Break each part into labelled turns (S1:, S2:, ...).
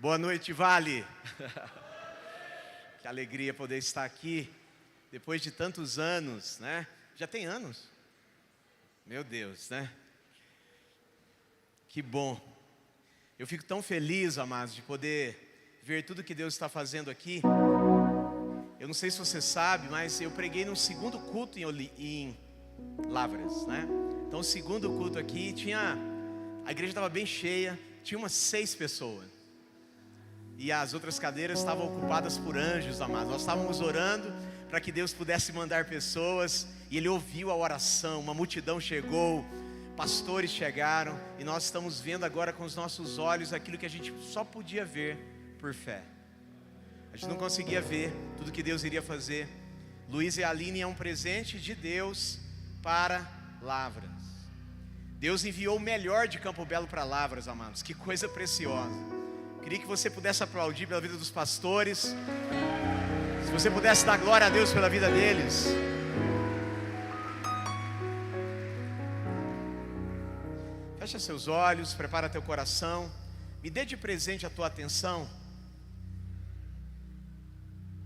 S1: Boa noite, Vale. Que alegria poder estar aqui depois de tantos anos, né? Já tem anos? Meu Deus, né? Que bom. Eu fico tão feliz, amados, de poder ver tudo que Deus está fazendo aqui. Eu não sei se você sabe, mas eu preguei no segundo culto em Lavras, né? Então, o segundo culto aqui a igreja estava bem cheia, tinha umas 6 pessoas. E as outras cadeiras estavam ocupadas por anjos, amados. Nós estávamos orando para que Deus pudesse mandar pessoas. E Ele ouviu a oração, uma multidão chegou, pastores chegaram. E nós estamos vendo agora com os nossos olhos aquilo que a gente só podia ver por fé. A gente não conseguia ver tudo que Deus iria fazer. Luiz e Aline é um presente de Deus para Lavras. Deus enviou o melhor de Campo Belo para Lavras, amados. Que coisa preciosa. Queria que você pudesse aplaudir pela vida dos pastores. Se você pudesse dar glória a Deus pela vida deles. Fecha seus olhos, prepara teu coração. Me dê de presente a tua atenção.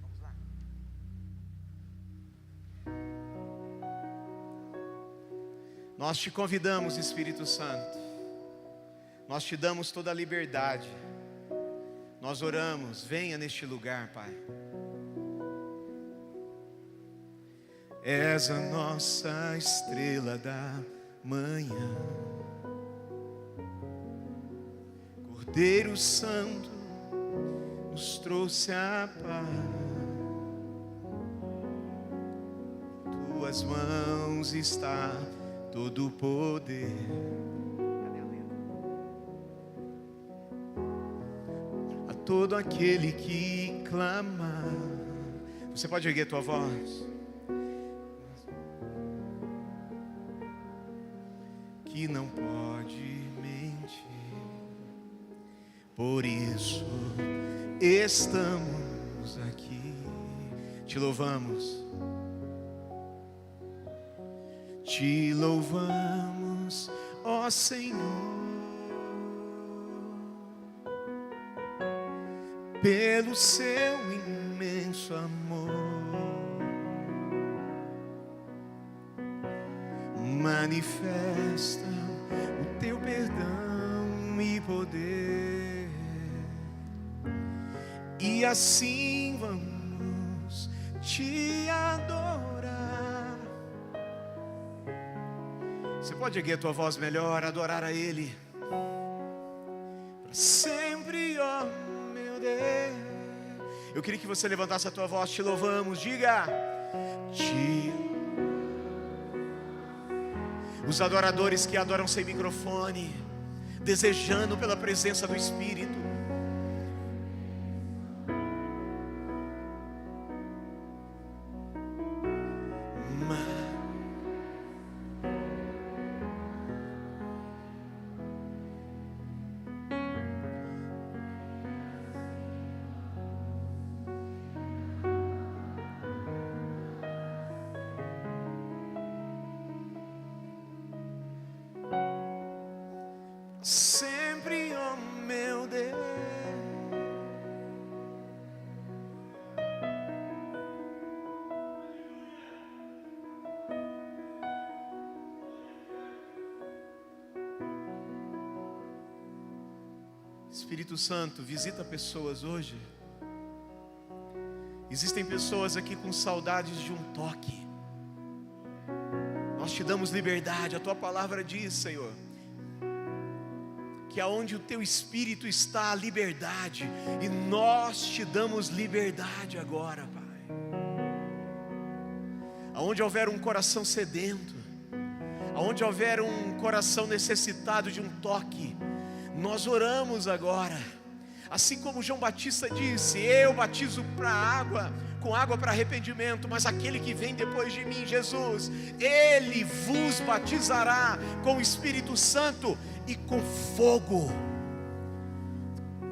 S1: Vamos lá. Nós te convidamos, Espírito Santo. Nós te damos toda a liberdade. Nós oramos, venha neste lugar, Pai. És a nossa estrela da manhã, Cordeiro Santo nos trouxe a paz. Tuas mãos está todo o poder. Todo aquele que clama. Você pode erguer a tua voz. Que não pode mentir. Por isso estamos aqui. Te louvamos. Te louvamos, ó Senhor. Pelo seu imenso amor, manifesta o teu perdão e poder, e assim vamos te adorar. Você pode erguer a tua voz melhor, adorar a Ele, para sempre, ó. Eu queria que você levantasse a tua voz. Te louvamos, diga. Os adoradores que adoram sem microfone, desejando pela presença do Espírito. Sempre, ó meu Deus. Espírito Santo, visita pessoas hoje. Existem pessoas aqui com saudades de um toque. Nós te damos liberdade. A tua palavra diz, Senhor, que aonde o teu Espírito está, a liberdade. E nós te damos liberdade agora, Pai. Aonde houver um coração sedento, aonde houver um coração necessitado de um toque, nós oramos agora. Assim como João Batista disse: eu batizo com água para arrependimento, mas aquele que vem depois de mim, Jesus, Ele vos batizará com o Espírito Santo e com fogo.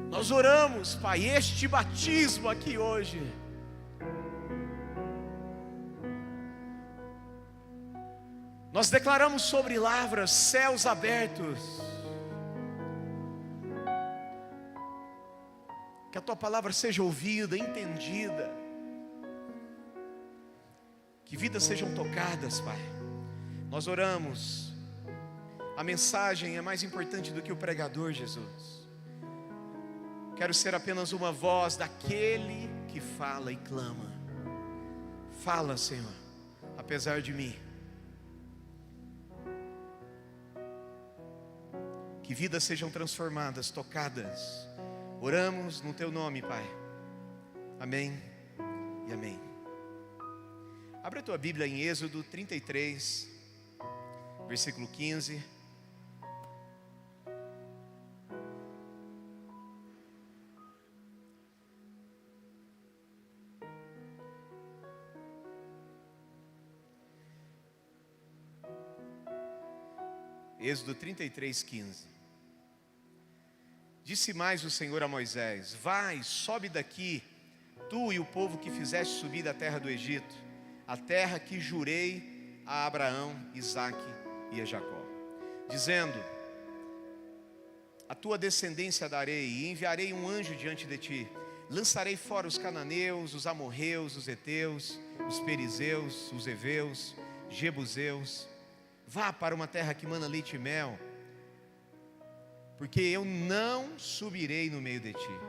S1: Nós oramos, Pai, este batismo aqui hoje. Nós declaramos sobre Lavras céus abertos. Que a Tua palavra seja ouvida, entendida. Que vidas sejam tocadas, Pai. Nós oramos. A mensagem é mais importante do que o pregador, Jesus. Quero ser apenas uma voz daquele que fala e clama. Fala, Senhor, apesar de mim. Que vidas sejam transformadas, tocadas. Oramos no Teu nome, Pai. Amém e amém. Abre a tua Bíblia em Êxodo 33, versículo 15. Êxodo 33, 15. Disse mais o Senhor a Moisés: vai, sobe daqui, tu e o povo que fizeste subir da terra do Egito, a terra que jurei a Abraão, Isaque e a Jacó, dizendo: a tua descendência darei, e enviarei um anjo diante de ti. Lançarei fora os cananeus, os amorreus, os heteus, os perizeus, os heveus, jebuseus. Vá para uma terra que mana leite e mel, porque eu não subirei no meio de ti,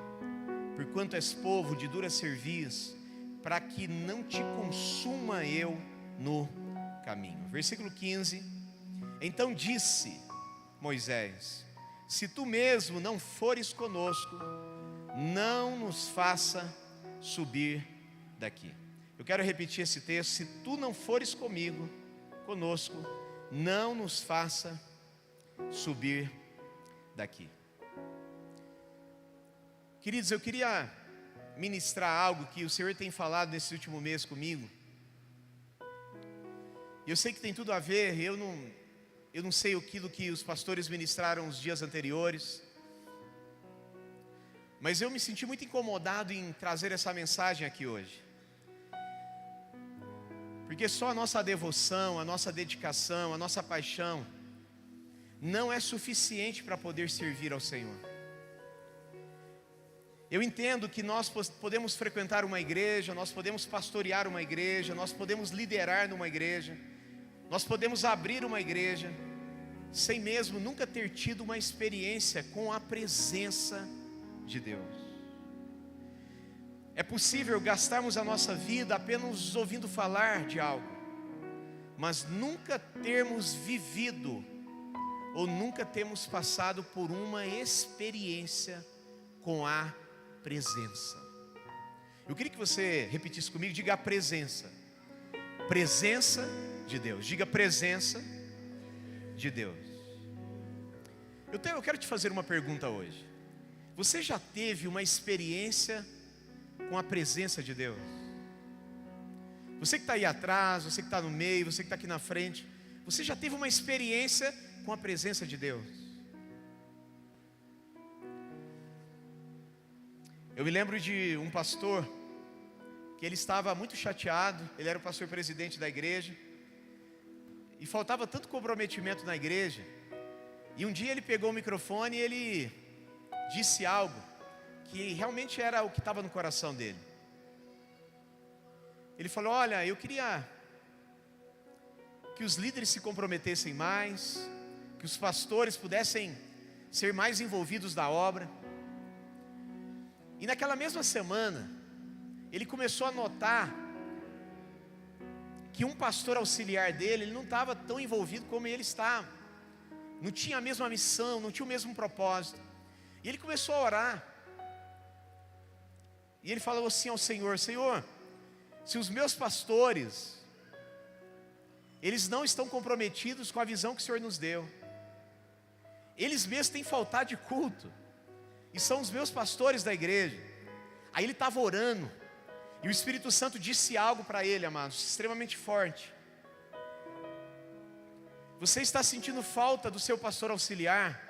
S1: porquanto és povo de dura cerviz, para que não te consuma eu no caminho. Versículo 15. Então disse Moisés: se tu mesmo não fores conosco, não nos faça subir daqui. Eu quero repetir esse texto: se tu não fores conosco, não nos faça subir daqui. Queridos, eu queria ministrar algo que o Senhor tem falado nesse último mês comigo. E eu sei que tem tudo a ver. Eu não sei aquilo que os pastores ministraram os dias anteriores, mas eu me senti muito incomodado em trazer essa mensagem aqui hoje. Porque só a nossa devoção, a nossa dedicação, a nossa paixão não é suficiente para poder servir ao Senhor. Eu entendo que nós podemos frequentar uma igreja, nós podemos pastorear uma igreja, nós podemos liderar numa igreja, nós podemos abrir uma igreja, sem mesmo nunca ter tido uma experiência com a presença de Deus. É possível gastarmos a nossa vida apenas ouvindo falar de algo, mas nunca termos vivido, ou nunca termos passado por uma experiência com a presença. Eu queria que você repetisse comigo, diga a presença. Presença de Deus. Diga presença de Deus. Eu quero te fazer uma pergunta hoje. Você já teve uma experiência com a presença de Deus? Você que está aí atrás, você que está no meio, você que está aqui na frente, você já teve uma experiência com a presença de Deus? Eu me lembro de um pastor que ele estava muito chateado. Ele era o pastor presidente da igreja e faltava tanto comprometimento na igreja. E um dia ele pegou o microfone e ele disse algo que realmente era o que estava no coração dele. Ele falou: olha, eu queria que os líderes se comprometessem mais, que os pastores pudessem ser mais envolvidos na obra. E naquela mesma semana, ele começou a notar que um pastor auxiliar dele, ele não estava tão envolvido como ele estava. Não tinha a mesma missão, não tinha o mesmo propósito. E ele começou a orar. E ele falou assim ao Senhor: Senhor, se os meus pastores, eles não estão comprometidos com a visão que o Senhor nos deu, eles mesmos têm faltado de culto, e são os meus pastores da igreja. Aí ele estava orando, e o Espírito Santo disse algo para ele, amados, extremamente forte. Você está sentindo falta do seu pastor auxiliar,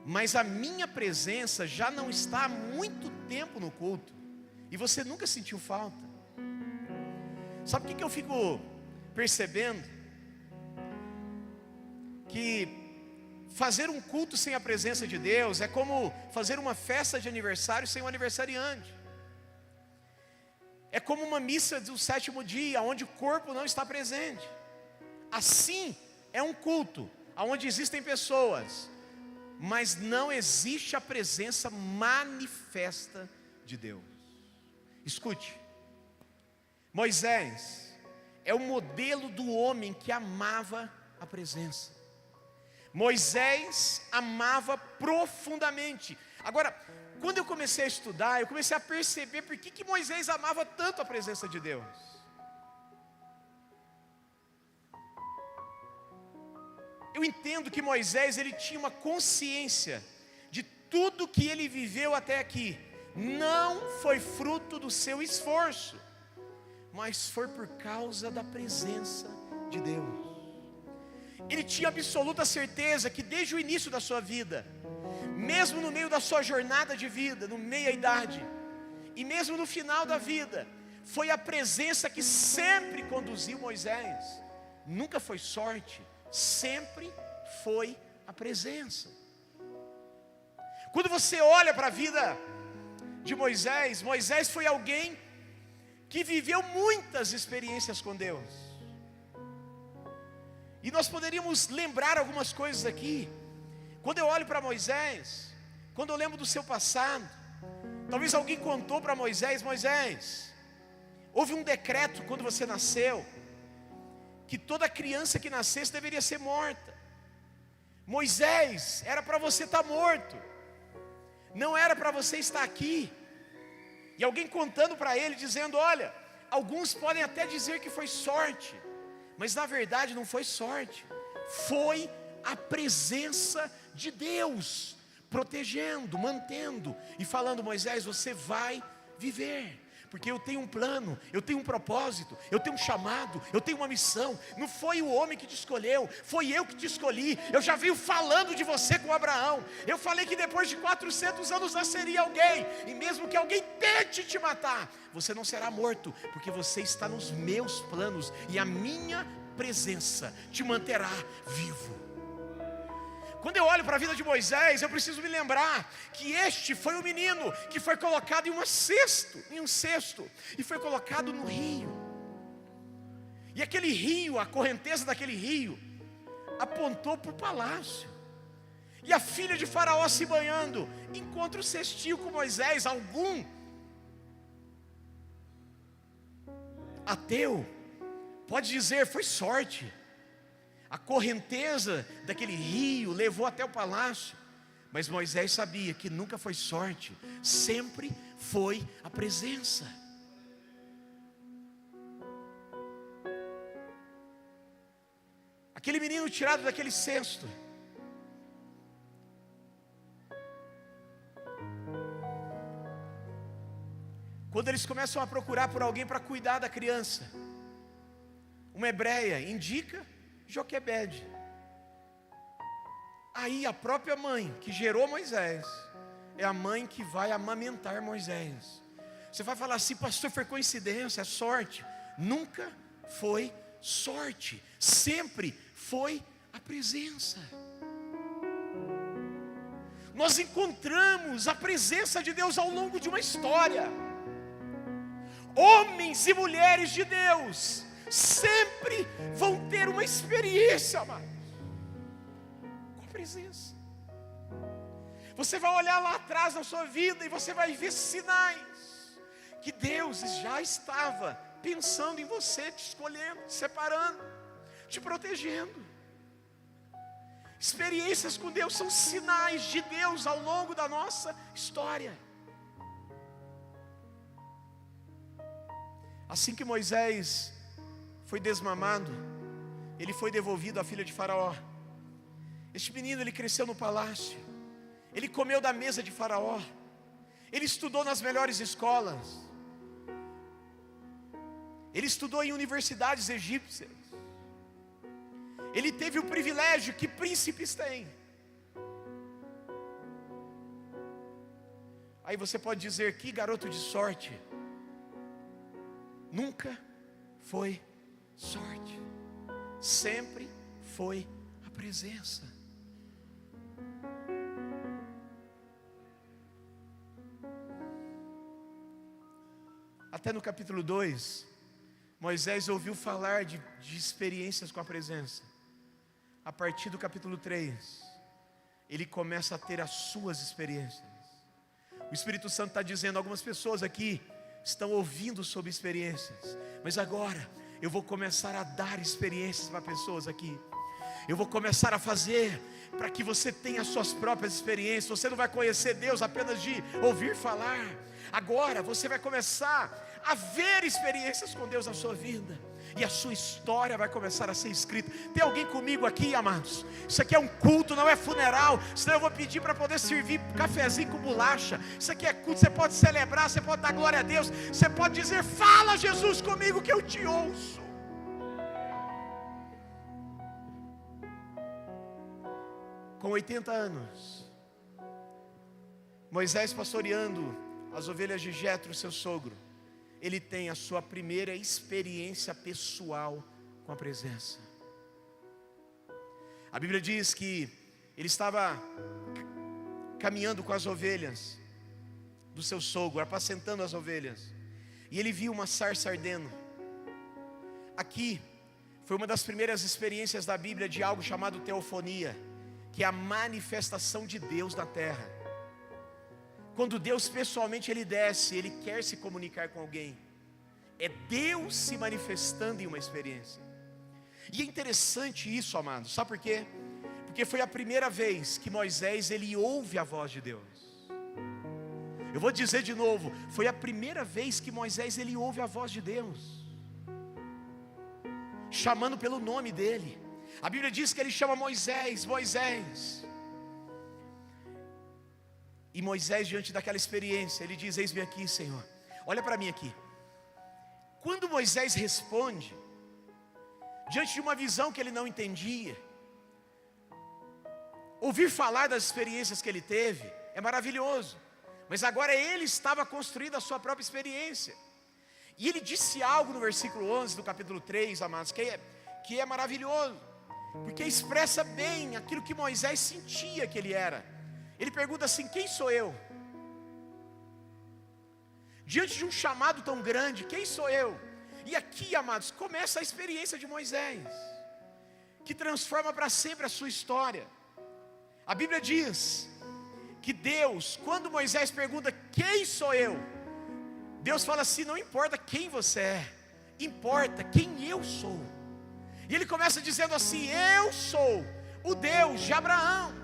S1: mas a minha presença já não está há muito tempo no culto, e você nunca sentiu falta. Sabe o que eu fico percebendo? Que fazer um culto sem a presença de Deus é como fazer uma festa de aniversário sem um aniversariante. É como uma missa do sétimo dia, onde o corpo não está presente. Assim é um culto, onde existem pessoas, mas não existe a presença manifesta de Deus. Escute, Moisés é o modelo do homem que amava a presença. Moisés amava profundamente. Agora, quando eu comecei a estudar, eu comecei a perceber por que Moisés amava tanto a presença de Deus. Eu entendo que Moisés, ele tinha uma consciência de tudo que ele viveu até aqui. Não foi fruto do seu esforço, mas foi por causa da presença de Deus. Ele tinha absoluta certeza que desde o início da sua vida, mesmo no meio da sua jornada de vida, no meio da idade, e mesmo no final da vida, foi a presença que sempre conduziu Moisés. Nunca foi sorte, sempre foi a presença. Quando você olha para a vida de Moisés, Moisés foi alguém que viveu muitas experiências com Deus. E nós poderíamos lembrar algumas coisas aqui. Quando eu olho para Moisés, quando eu lembro do seu passado, talvez alguém contou para Moisés: Moisés, houve um decreto quando você nasceu, que toda criança que nascesse deveria ser morta. Moisés, era para você estar morto, não era para você estar aqui. E alguém contando para ele, dizendo: olha, alguns podem até dizer que foi sorte, mas na verdade não foi sorte, foi a presença de Deus, protegendo, mantendo, e falando: Moisés, você vai viver, porque eu tenho um plano, eu tenho um propósito, eu tenho um chamado, eu tenho uma missão. Não foi o homem que te escolheu, foi eu que te escolhi. Eu já venho falando de você com Abraão. Eu falei que depois de 400 anos nasceria alguém, e mesmo que alguém tente te matar, você não será morto, porque você está nos meus planos, e a minha presença te manterá vivo. Quando eu olho para a vida de Moisés, eu preciso me lembrar que este foi o menino que foi colocado em um cesto, e foi colocado no rio. E aquele rio, a correnteza daquele rio, apontou para o palácio. E a filha de Faraó, se banhando, encontra o cestinho com Moisés. Algum ateu pode dizer: foi sorte. A correnteza daquele rio levou até o palácio. Mas Moisés sabia que nunca foi sorte, sempre foi a presença. Aquele menino tirado daquele cesto, quando eles começam a procurar por alguém para cuidar da criança, uma hebreia indica Joquebede. Aí a própria mãe que gerou Moisés é a mãe que vai amamentar Moisés. Você vai falar assim: pastor, foi coincidência, é sorte? Nunca foi sorte, sempre foi a presença. Nós encontramos a presença de Deus ao longo de uma história. Homens e mulheres de Deus sempre vão ter uma experiência, amados, com a presença. Você vai olhar lá atrás na sua vida e você vai ver sinais que Deus já estava pensando em você, te escolhendo, te separando, te protegendo. Experiências com Deus são sinais de Deus ao longo da nossa história. Assim que Moisés foi desmamado, ele foi devolvido à filha de Faraó. Este menino, ele cresceu no palácio, ele comeu da mesa de Faraó, ele estudou nas melhores escolas, ele estudou em universidades egípcias, ele teve o privilégio que príncipes têm. Aí você pode dizer: que garoto de sorte. Nunca foi sorte, sempre foi a presença. Até no capítulo 2, Moisés ouviu falar de experiências com a presença. A partir do capítulo 3, ele começa a ter as suas experiências. O Espírito Santo está dizendo, algumas pessoas aqui estão ouvindo sobre experiências, mas agora eu vou começar a dar experiências para pessoas aqui. Eu vou começar a fazer para que você tenha as suas próprias experiências. Você não vai conhecer Deus apenas de ouvir falar. Agora você vai começar a ver experiências com Deus na sua vida, e a sua história vai começar a ser escrita. Tem alguém comigo aqui, amados? Isso aqui é um culto, não é funeral. Senão eu vou pedir para poder servir cafezinho com bolacha. Isso aqui é culto, você pode celebrar, você pode dar glória a Deus, você pode dizer, fala Jesus comigo que eu te ouço. Com 80 anos, Moisés pastoreando as ovelhas de Jetro, seu sogro, ele tem a sua primeira experiência pessoal com a presença. A Bíblia diz que ele estava caminhando com as ovelhas do seu sogro, apacentando as ovelhas, e ele viu uma sarça ardendo. Aqui foi uma das primeiras experiências da Bíblia de algo chamado teofonia, que é a manifestação de Deus na terra. Quando Deus pessoalmente ele desce, ele quer se comunicar com alguém. É Deus se manifestando em uma experiência. E é interessante isso, amados. Sabe por quê? Porque foi a primeira vez que Moisés ele ouve a voz de Deus. Eu vou dizer de novo, foi a primeira vez que Moisés ele ouve a voz de Deus, chamando pelo nome dele. A Bíblia diz que ele chama Moisés, Moisés. E Moisés, diante daquela experiência, ele diz, eis-me aqui, Senhor. Olha para mim aqui. Quando Moisés responde, diante de uma visão que ele não entendia, ouvir falar das experiências que ele teve, é maravilhoso. Mas agora ele estava construindo a sua própria experiência. E ele disse algo no versículo 11 do capítulo 3, amados, que é maravilhoso. Porque expressa bem aquilo que Moisés sentia que ele era. Ele pergunta assim, quem sou eu? Diante de um chamado tão grande, quem sou eu? E aqui, amados, começa a experiência de Moisés, que transforma para sempre a sua história. A Bíblia diz que Deus, quando Moisés pergunta, quem sou eu? Deus fala assim, não importa quem você é, importa quem eu sou. E ele começa dizendo assim, eu sou o Deus de Abraão,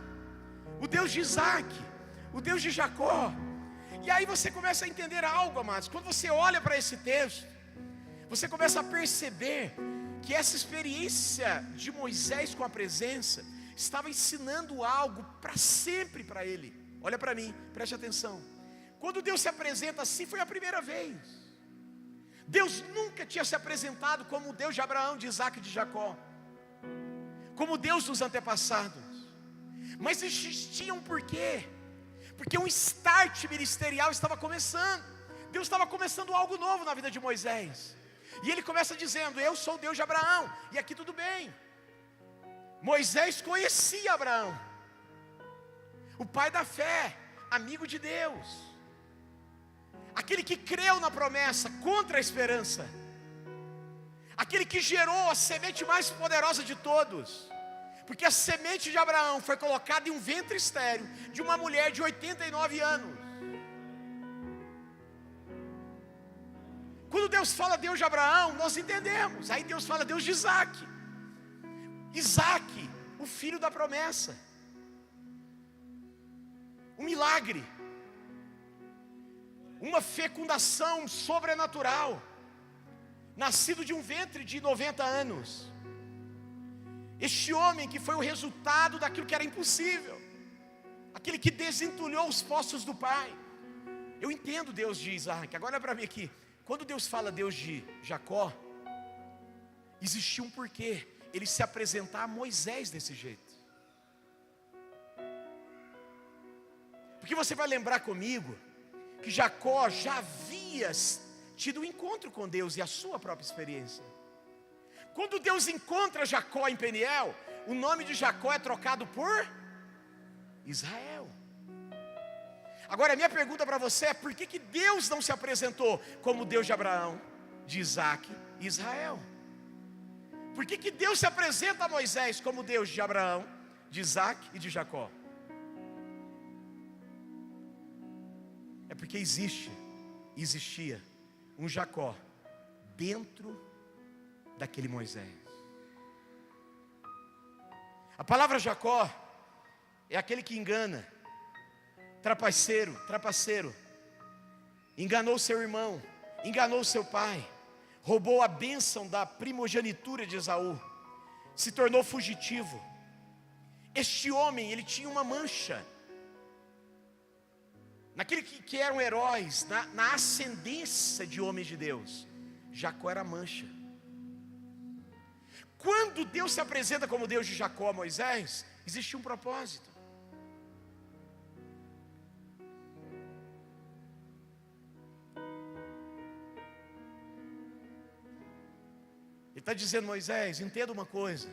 S1: o Deus de Isaac, o Deus de Jacó. E aí você começa a entender algo, amados. Quando você olha para esse texto, você começa a perceber que essa experiência de Moisés com a presença estava ensinando algo para sempre para ele. Olha para mim, preste atenção. Quando Deus se apresenta assim, foi a primeira vez. Deus nunca tinha se apresentado como o Deus de Abraão, de Isaac e de Jacó, como o Deus dos antepassados. Mas existia um porquê. Porque um start ministerial estava começando. Deus estava começando algo novo na vida de Moisés. E ele começa dizendo, eu sou o Deus de Abraão. E aqui tudo bem. Moisés conhecia Abraão, o pai da fé, amigo de Deus, aquele que creu na promessa contra a esperança, aquele que gerou a semente mais poderosa de todos. Porque a semente de Abraão foi colocada em um ventre estéril de uma mulher de 89 anos. Quando Deus fala Deus de Abraão, nós entendemos. Aí Deus fala Deus de Isaac. Isaac, o filho da promessa. Um milagre. Uma fecundação sobrenatural. Nascido de um ventre de 90 anos. Este homem que foi o resultado daquilo que era impossível, aquele que desentulhou os poços do pai. Eu entendo Deus de Isaac. Agora olha para mim aqui. Quando Deus fala Deus de Jacó, existia um porquê ele se apresentar a Moisés desse jeito. Porque você vai lembrar comigo que Jacó já havia tido um encontro com Deus e a sua própria experiência. Quando Deus encontra Jacó em Peniel, o nome de Jacó é trocado por Israel. Agora a minha pergunta para você é: por que Deus não se apresentou como Deus de Abraão, de Isaac e Israel? Por que Deus se apresenta a Moisés como Deus de Abraão, de Isaac e de Jacó? É porque existia um Jacó dentro daquele Moisés. A palavra Jacó é aquele que engana, trapaceiro, enganou seu irmão, enganou seu pai, roubou a bênção da primogenitura de Esaú, se tornou fugitivo. Este homem, ele tinha uma mancha. Naquele que eram heróis, na ascendência de homens de Deus, Jacó era mancha. Quando Deus se apresenta como Deus de Jacó a Moisés, existia um propósito. Ele está dizendo: Moisés, entenda uma coisa.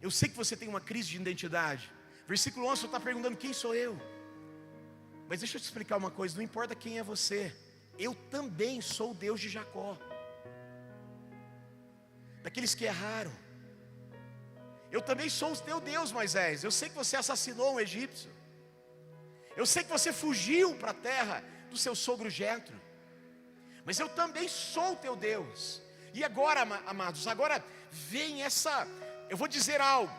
S1: Eu sei que você tem uma crise de identidade. Versículo 11, você está perguntando: quem sou eu? Mas deixa eu te explicar uma coisa, não importa quem é você, eu também sou o Deus de Jacó, daqueles que erraram. Eu também sou o teu Deus, Moisés. Eu sei que você assassinou um egípcio, eu sei que você fugiu para a terra do seu sogro Jetro, mas eu também sou o teu Deus. E agora, amados, agora vem eu vou dizer algo.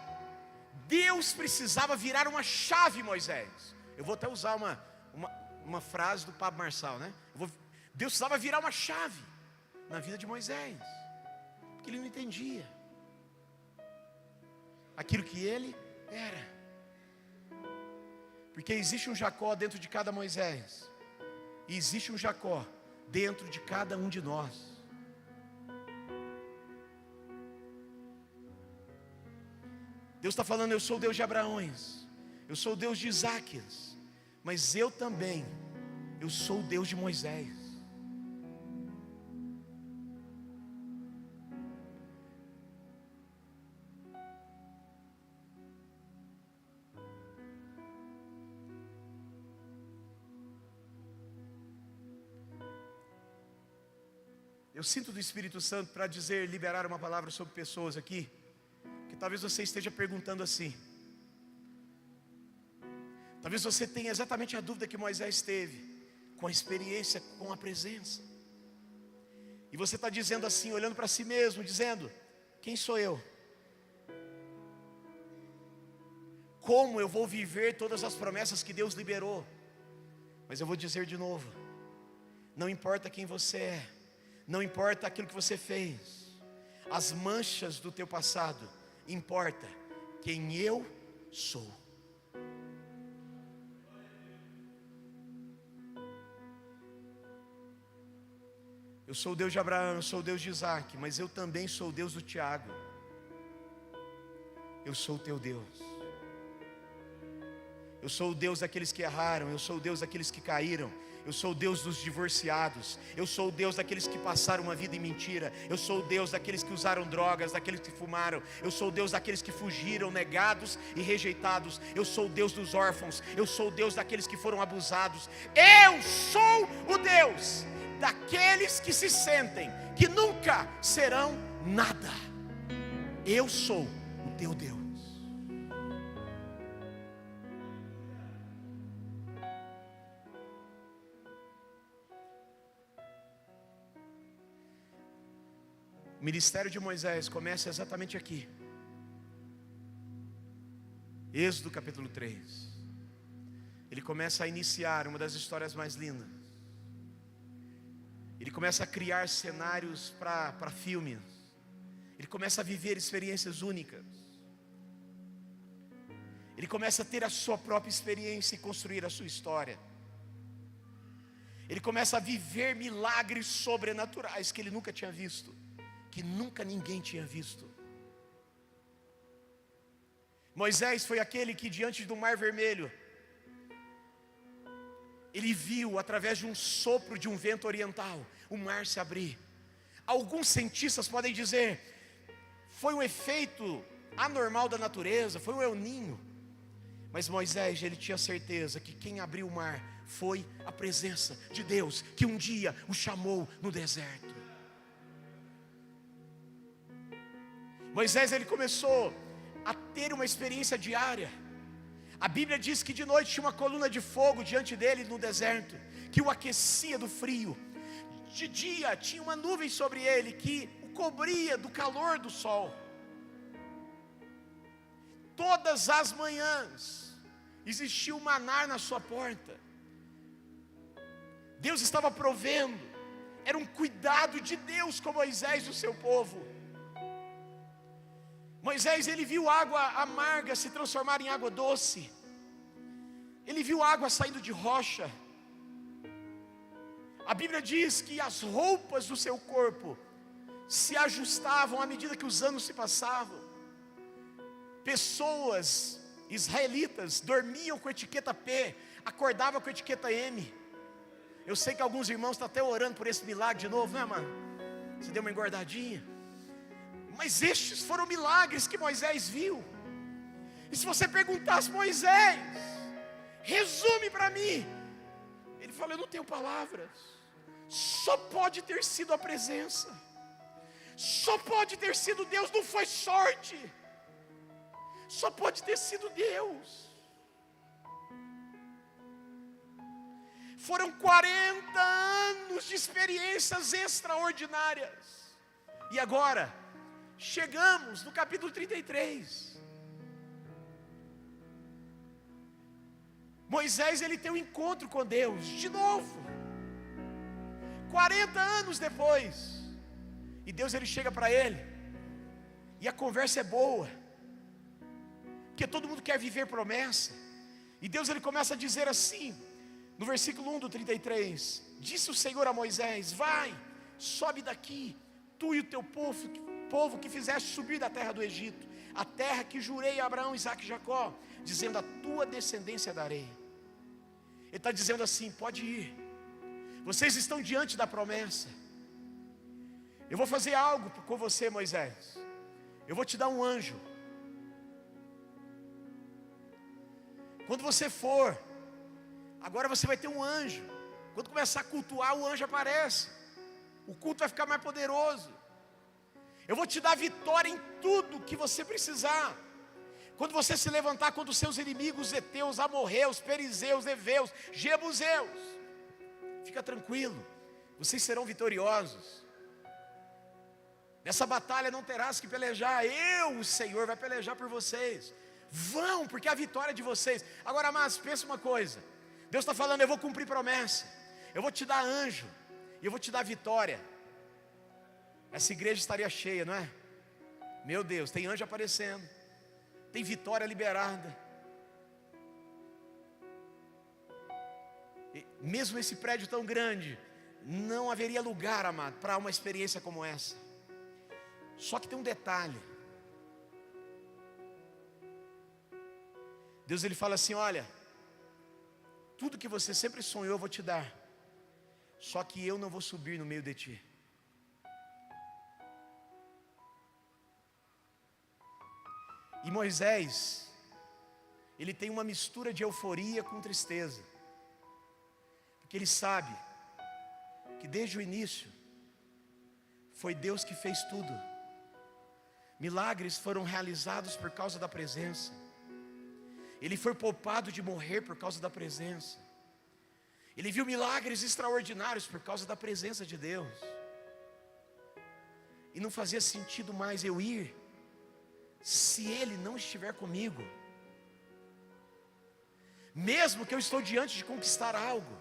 S1: Deus precisava virar uma chave, Moisés. Eu vou até usar uma frase do Pablo Marçal, né? Deus precisava virar uma chave na vida de Moisés, porque ele não entendia aquilo que ele era. Porque existe um Jacó dentro de cada Moisés, e existe um Jacó dentro de cada um de nós. Deus está falando: eu sou o Deus de Abraões, eu sou o Deus de Isaques, mas eu sou o Deus de Moisés. Eu sinto do Espírito Santo para liberar uma palavra sobre pessoas aqui, que talvez você esteja perguntando assim. Talvez você tenha exatamente a dúvida que Moisés teve, com a experiência, com a presença. E você está dizendo assim, olhando para si mesmo, dizendo: quem sou eu? Como eu vou viver todas as promessas que Deus liberou? Mas eu vou dizer de novo: não importa quem você é, não importa aquilo que você fez, as manchas do teu passado, importa quem eu sou. Eu sou o Deus de Abraão, eu sou o Deus de Isaac, mas eu também sou o Deus do Tiago. Eu sou o teu Deus. Eu sou o Deus daqueles que erraram, eu sou o Deus daqueles que caíram, eu sou o Deus dos divorciados, eu sou o Deus daqueles que passaram uma vida em mentira, eu sou o Deus daqueles que usaram drogas, daqueles que fumaram, eu sou o Deus daqueles que fugiram, negados e rejeitados, eu sou o Deus dos órfãos, eu sou o Deus daqueles que foram abusados, eu sou o Deus daqueles que se sentem que nunca serão nada. Eu sou o teu Deus. O ministério de Moisés começa exatamente aqui. Êxodo capítulo 3. Ele começa a iniciar uma das histórias mais lindas. Ele começa a criar cenários para filmes. Ele começa a viver experiências únicas. Ele começa a ter a sua própria experiência e construir a sua história. Ele começa a viver milagres sobrenaturais que ele nunca tinha visto, que nunca ninguém tinha visto. Moisés foi aquele que diante do Mar Vermelho, ele viu através de um sopro de um vento oriental, o mar se abrir. Alguns cientistas podem dizer, foi um efeito anormal da natureza, foi um El Niño. Mas Moisés, ele tinha certeza que quem abriu o mar foi a presença de Deus, que um dia o chamou no deserto. Moisés, ele começou a ter uma experiência diária. A Bíblia diz que de noite tinha uma coluna de fogo diante dele no deserto, que o aquecia do frio. De dia tinha uma nuvem sobre ele, que o cobria do calor do sol. Todas as manhãs existia um maná na sua porta. Deus estava provendo. Era um cuidado de Deus com Moisés e o seu povo. Moisés, ele viu água amarga se transformar em água doce. Ele viu água saindo de rocha. A Bíblia diz que as roupas do seu corpo se ajustavam à medida que os anos se passavam. Pessoas israelitas dormiam com etiqueta P, acordavam com etiqueta M. Eu sei que alguns irmãos estão até orando por esse milagre de novo, né, mano? Você deu uma engordadinha. Mas estes foram milagres que Moisés viu. E se você perguntasse, Moisés, resume para mim. Ele falou, eu não tenho palavras. Só pode ter sido a presença. Só pode ter sido Deus, não foi sorte. Só pode ter sido Deus. Foram 40 anos de experiências extraordinárias. E agora, chegamos no capítulo 33. Moisés, ele tem um encontro com Deus, de novo. 40 anos depois. E Deus, ele chega para ele. E a conversa é boa. Porque todo mundo quer viver promessa. E Deus, ele começa a dizer assim, no versículo 1 do 33. Disse o Senhor a Moisés, vai, sobe daqui, tu e o teu povo que fizeste subir da terra do Egito, a terra que jurei a Abraão, Isaque e Jacó, dizendo, a tua descendência darei. Ele está dizendo assim, pode ir. Vocês estão diante da promessa. Eu vou fazer algo com você, Moisés. Eu vou te dar um anjo. Quando você for, agora você vai ter um anjo. Quando começar a cultuar, o anjo aparece. O culto vai ficar mais poderoso. Eu vou te dar vitória em tudo que você precisar. Quando você se levantar contra os seus inimigos, heteus, amorreus, perizeus, heveus, jebuseus, fica tranquilo, vocês serão vitoriosos. Nessa batalha não terás que pelejar, eu, o Senhor, vai pelejar por vocês. Vão, porque a vitória é de vocês. Agora, amados, pensa uma coisa. Deus está falando, eu vou cumprir promessa. Eu vou te dar anjo, e eu vou te dar vitória. Essa igreja estaria cheia, não é? Meu Deus, tem anjo aparecendo, tem vitória liberada. E mesmo esse prédio tão grande, não haveria lugar, amado, para uma experiência como essa. Só que tem um detalhe. Deus, ele fala assim, olha, tudo que você sempre sonhou eu vou te dar. Só que eu não vou subir no meio de ti. E Moisés, ele tem uma mistura de euforia com tristeza. Porque ele sabe que desde o início foi Deus que fez tudo. Milagres foram realizados por causa da presença. Ele foi poupado de morrer por causa da presença. Ele viu milagres extraordinários por causa da presença de Deus. E não fazia sentido mais eu ir se Ele não estiver comigo. Mesmo que eu estou diante de conquistar algo,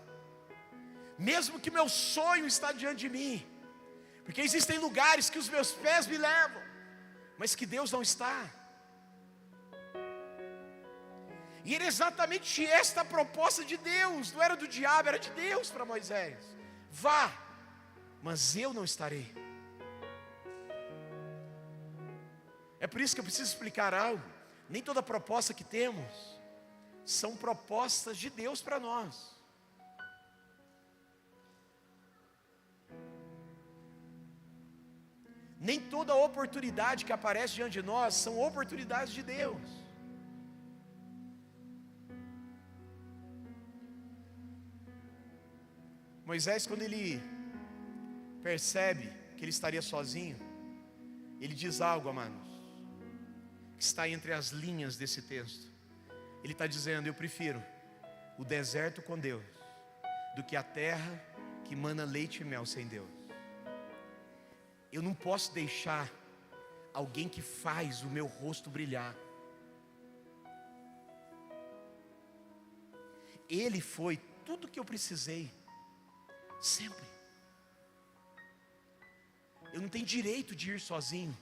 S1: mesmo que meu sonho está diante de mim, porque existem lugares que os meus pés me levam, mas que Deus não está. E era exatamente esta a proposta de Deus, não era do diabo, era de Deus para Moisés. Vá, mas eu não estarei. É por isso que eu preciso explicar algo. Nem toda proposta que temos são propostas de Deus para nós. Nem toda oportunidade que aparece diante de nós são oportunidades de Deus. Moisés, quando ele percebe que ele estaria sozinho, ele diz algo, amados, que está entre as linhas desse texto. Ele está dizendo: eu prefiro o deserto com Deus do que a terra que mana leite e mel sem Deus. Eu não posso deixar alguém que faz o meu rosto brilhar. Ele foi tudo que eu precisei, sempre. Eu não tenho direito de ir sozinho,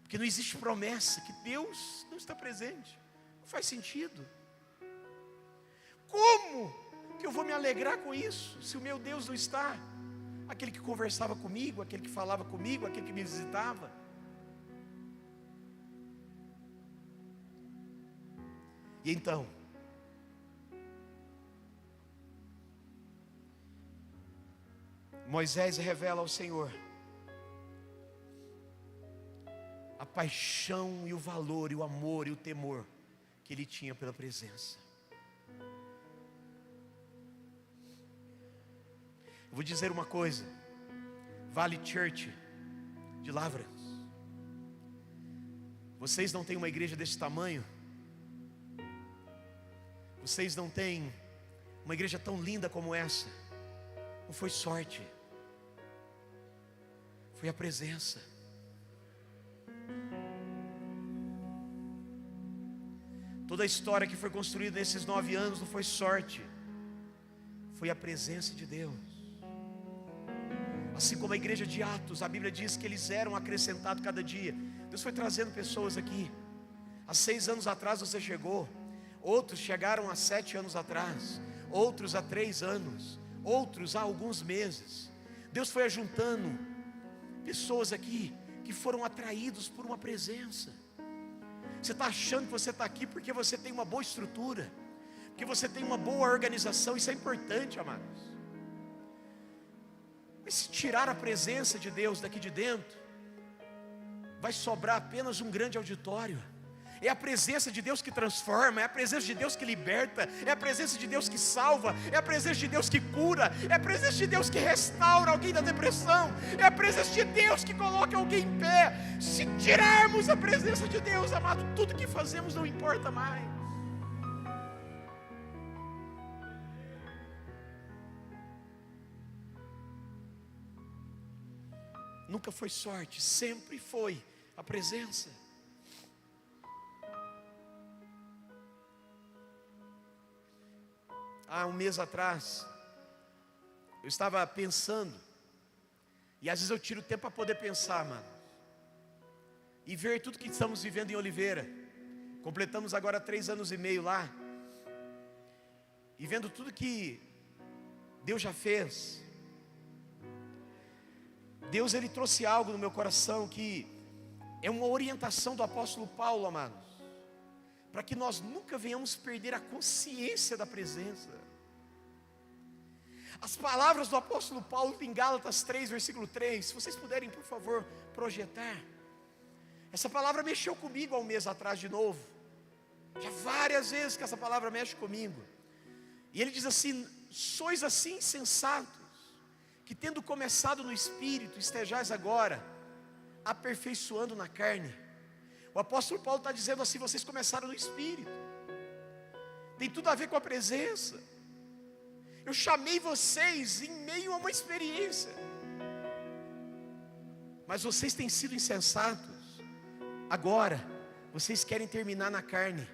S1: porque não existe promessa que Deus não está presente. Não faz sentido. Como que eu vou me alegrar com isso, se o meu Deus não está? Aquele que conversava comigo, aquele que falava comigo, aquele que me visitava. E então, Moisés revela ao Senhor a paixão e o valor e o amor e o temor que ele tinha pela presença. Eu vou dizer uma coisa: Vale Church de Lavras, vocês não têm uma igreja desse tamanho, vocês não têm uma igreja tão linda como essa. Não foi sorte, foi a presença. Toda a história que foi construída nesses 9 anos não foi sorte, foi a presença de Deus. Assim como a igreja de Atos, a Bíblia diz que eles eram acrescentados cada dia. Deus foi trazendo pessoas aqui. Há 6 anos atrás você chegou, outros chegaram há 7 anos atrás, outros há 3 anos, outros há alguns meses. Deus foi ajuntando pessoas aqui que foram atraídos por uma presença. Você está achando que você está aqui porque você tem uma boa estrutura, porque você tem uma boa organização. Isso é importante, amados. Mas se tirar a presença de Deus daqui de dentro, vai sobrar apenas um grande auditório. É a presença de Deus que transforma, é a presença de Deus que liberta, é a presença de Deus que salva, é a presença de Deus que cura, é a presença de Deus que restaura alguém da depressão, é a presença de Deus que coloca alguém em pé. Se tirarmos a presença de Deus, amado, tudo que fazemos não importa mais. Nunca foi sorte, sempre foi a presença. Há um mês atrás, eu estava pensando, e às vezes eu tiro tempo para poder pensar, mano, e ver tudo que estamos vivendo em Oliveira. Completamos agora 3 anos e meio lá, e vendo tudo que Deus já fez. Deus, Ele trouxe algo no meu coração que é uma orientação do apóstolo Paulo, amados, para que nós nunca venhamos perder a consciência da presença. As palavras do apóstolo Paulo em Gálatas 3, versículo 3, se vocês puderem, por favor, projetar. Essa palavra mexeu comigo há um mês atrás de novo. Já várias vezes que essa palavra mexe comigo. E ele diz assim: sois assim insensatos, que tendo começado no Espírito, estejais agora aperfeiçoando na carne. O apóstolo Paulo está dizendo assim: vocês começaram no Espírito, tem tudo a ver com a presença. Eu chamei vocês em meio a uma experiência, mas vocês têm sido insensatos. Agora, vocês querem terminar na carne.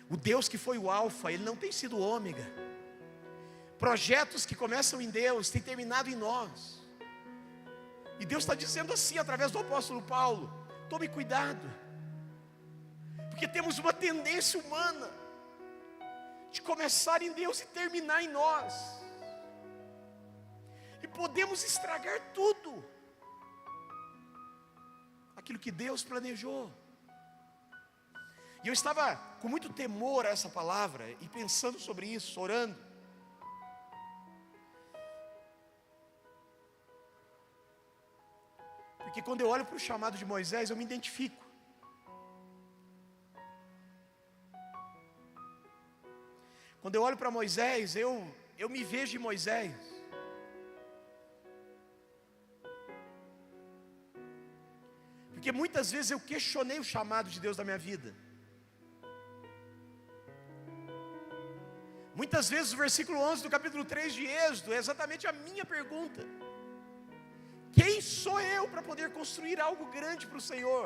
S1: O Deus que foi o alfa, Ele não tem sido o ômega. Projetos que começam em Deus, têm terminado em nós. E Deus está dizendo assim, através do apóstolo Paulo: tome cuidado, porque temos uma tendência humana de começar em Deus e terminar em nós, e podemos estragar tudo aquilo que Deus planejou. E eu estava com muito temor a essa palavra, e pensando sobre isso, orando. Porque quando eu olho para o chamado de Moisés, eu me identifico. Quando eu olho para Moisés, eu me vejo em Moisés. Porque muitas vezes eu questionei o chamado de Deus da minha vida. Muitas vezes o versículo 11 do capítulo 3 de Êxodo é exatamente a minha pergunta: quem sou eu para poder construir algo grande para o Senhor?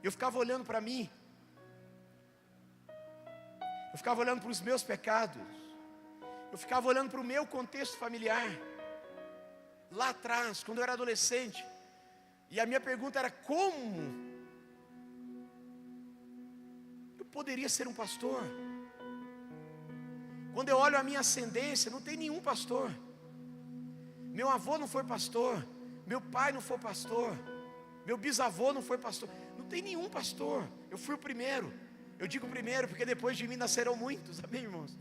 S1: Eu ficava olhando para mim, eu ficava olhando para os meus pecados, eu ficava olhando para o meu contexto familiar, lá atrás, quando eu era adolescente, e a minha pergunta era: como eu poderia ser um pastor? Quando eu olho a minha ascendência, não tem nenhum pastor. Meu avô não foi pastor, meu pai não foi pastor, meu bisavô não foi pastor, não tem nenhum pastor. Eu fui o primeiro. Eu digo primeiro porque depois de mim nascerão muitos, amém, irmãos?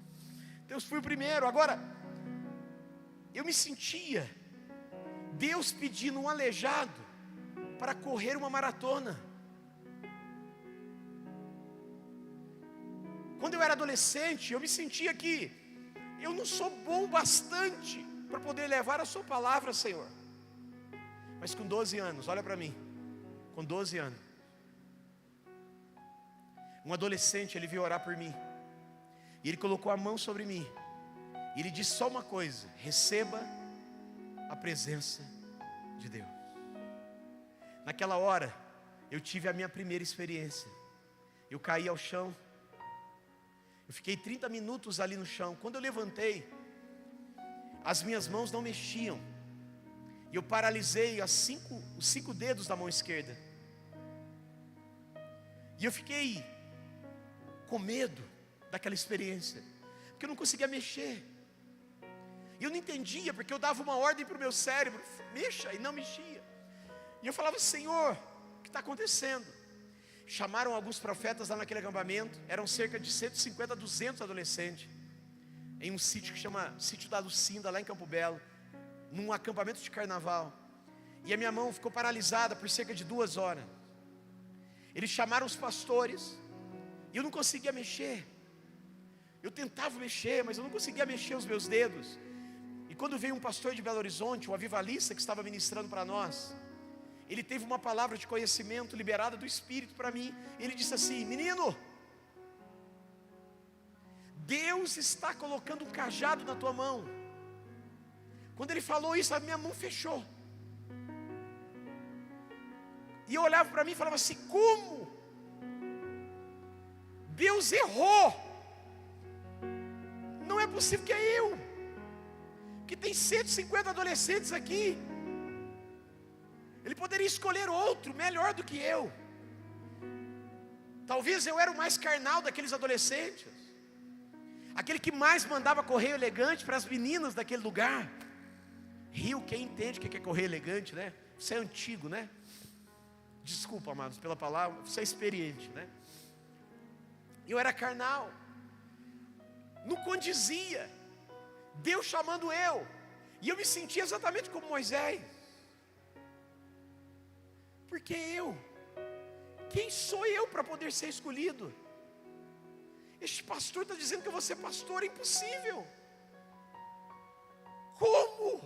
S1: Então eu fui o primeiro. Agora, eu me sentia Deus pedindo um aleijado para correr uma maratona. Quando eu era adolescente, eu me sentia que eu não sou bom bastante para poder levar a sua palavra, Senhor. Mas com 12 anos, olha para mim, com 12 anos, um adolescente, ele veio orar por mim, e ele colocou a mão sobre mim, e ele disse só uma coisa: receba a presença de Deus. Naquela hora, eu tive a minha primeira experiência. Eu caí ao chão, eu fiquei 30 minutos ali no chão. Quando eu levantei, as minhas mãos não mexiam, e eu paralisei os 5 dedos da mão esquerda, e eu fiquei com medo daquela experiência, porque eu não conseguia mexer, e eu não entendia, porque eu dava uma ordem para o meu cérebro: mexa, e não mexia, e eu falava: Senhor, o que está acontecendo? Chamaram alguns profetas lá naquele acampamento, eram cerca de 150 a 200 adolescentes, em um sítio que chama Sítio da Lucinda, lá em Campo Belo, num acampamento de carnaval, e a minha mão ficou paralisada por cerca de 2 horas. Eles chamaram os pastores, e eu não conseguia mexer. Eu tentava mexer, mas eu não conseguia mexer os meus dedos. E quando veio um pastor de Belo Horizonte, um avivalista que estava ministrando para nós, ele teve uma palavra de conhecimento liberada do Espírito para mim. Ele disse assim: menino, Deus está colocando um cajado na tua mão. Quando ele falou isso, a minha mão fechou. E eu olhava para mim e falava assim: como? Deus errou. Não é possível que é eu, que tem 150 adolescentes aqui. Ele poderia escolher outro melhor do que eu. Talvez eu era o mais carnal daqueles adolescentes, aquele que mais mandava correio elegante para as meninas daquele lugar. Rio, quem entende o que é correio elegante, né? Você é antigo, né? Desculpa, amados, pela palavra, você é experiente, né? Eu era carnal, não condizia, Deus chamando eu, e eu me sentia exatamente como Moisés. Porque quem sou eu para poder ser escolhido? Este pastor está dizendo que eu vou ser pastor, é impossível. Como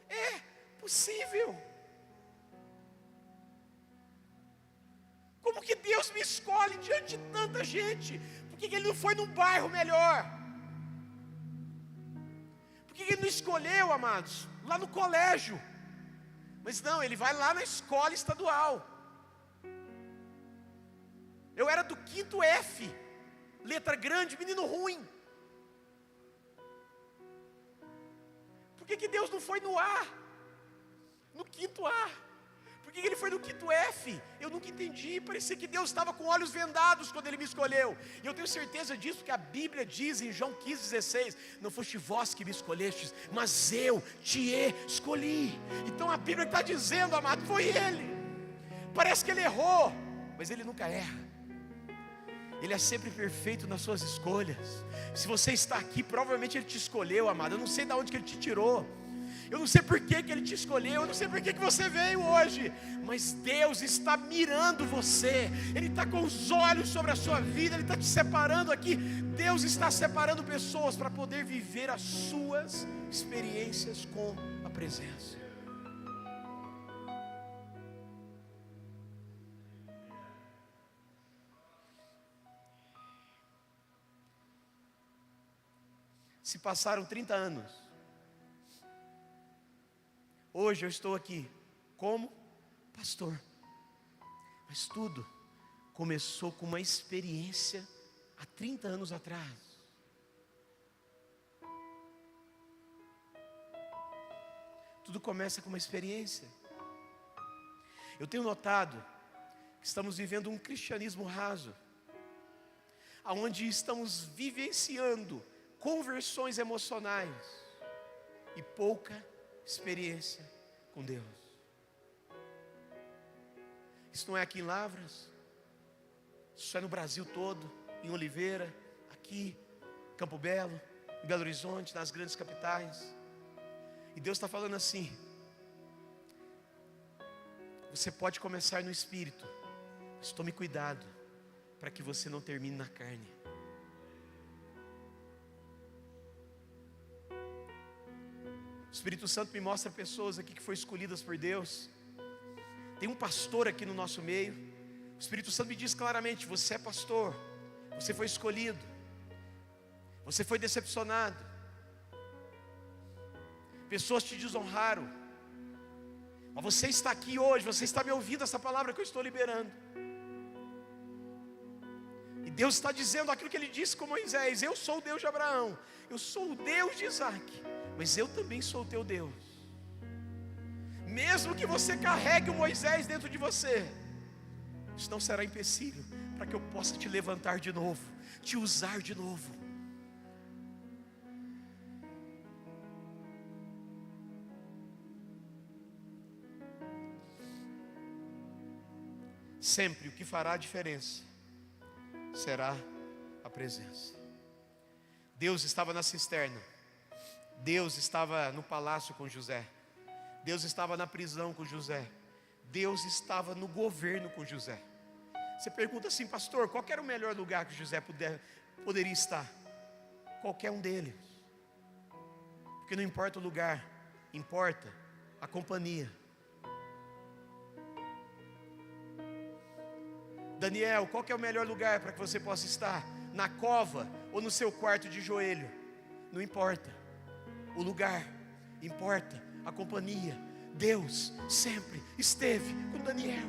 S1: é possível? Como que Deus me escolhe diante de tanta gente? Por que Ele não foi num bairro melhor? Por que Ele não escolheu, amados, lá no colégio? Mas não, Ele vai lá na escola estadual. Eu era do 5º F, letra grande, menino ruim. Por que Deus não foi no A, no 5º A? Por que Ele foi no 5º F? Eu nunca entendi. Parecia que Deus estava com olhos vendados quando Ele me escolheu. E eu tenho certeza disso, porque a Bíblia diz em João 15,16: não foste vós que me escolhestes, mas eu te escolhi. Então a Bíblia está dizendo, amado, foi Ele. Parece que Ele errou, mas Ele nunca erra. Ele é sempre perfeito nas suas escolhas. Se você está aqui, provavelmente Ele te escolheu, amado. Eu não sei de onde que Ele te tirou, eu não sei por que Ele te escolheu, eu não sei por que você veio hoje, mas Deus está mirando você. Ele está com os olhos sobre a sua vida. Ele está te separando aqui. Deus está separando pessoas para poder viver as suas experiências com a presença. Se passaram 30 anos. Hoje eu estou aqui como pastor. Mas tudo começou com uma experiência há 30 anos atrás. Tudo começa com uma experiência. Eu tenho notado que estamos vivendo um cristianismo raso, onde estamos vivenciando conversões emocionais e pouca experiência com Deus. Isso não é aqui em Lavras, isso é no Brasil todo, em Oliveira, aqui, Campo Belo, em Belo Horizonte, nas grandes capitais. E Deus está falando assim: você pode começar no Espírito, mas tome cuidado para que você não termine na carne. O Espírito Santo me mostra pessoas aqui que foram escolhidas por Deus. Tem um pastor aqui no nosso meio. O Espírito Santo me diz claramente: você é pastor, você foi escolhido, você foi decepcionado, pessoas te desonraram, mas você está aqui hoje, você está me ouvindo essa palavra que eu estou liberando. E Deus está dizendo aquilo que Ele disse com Moisés: eu sou o Deus de Abraão, eu sou o Deus de Isaac, mas eu também sou o teu Deus. Mesmo que você carregue o Moisés dentro de você, isso não será empecilho para que eu possa te levantar de novo, te usar de novo. Sempre o que fará a diferença será a presença. Deus estava na cisterna, Deus estava no palácio com José, Deus estava na prisão com José, Deus estava no governo com José. Você pergunta assim: pastor, qual era o melhor lugar que José poderia estar? Qualquer um deles. Porque não importa o lugar, importa a companhia. Daniel, qual que é o melhor lugar para que você possa estar? Na cova ou no seu quarto de joelho? Não importa o lugar, importa a companhia. Deus sempre esteve com Daniel.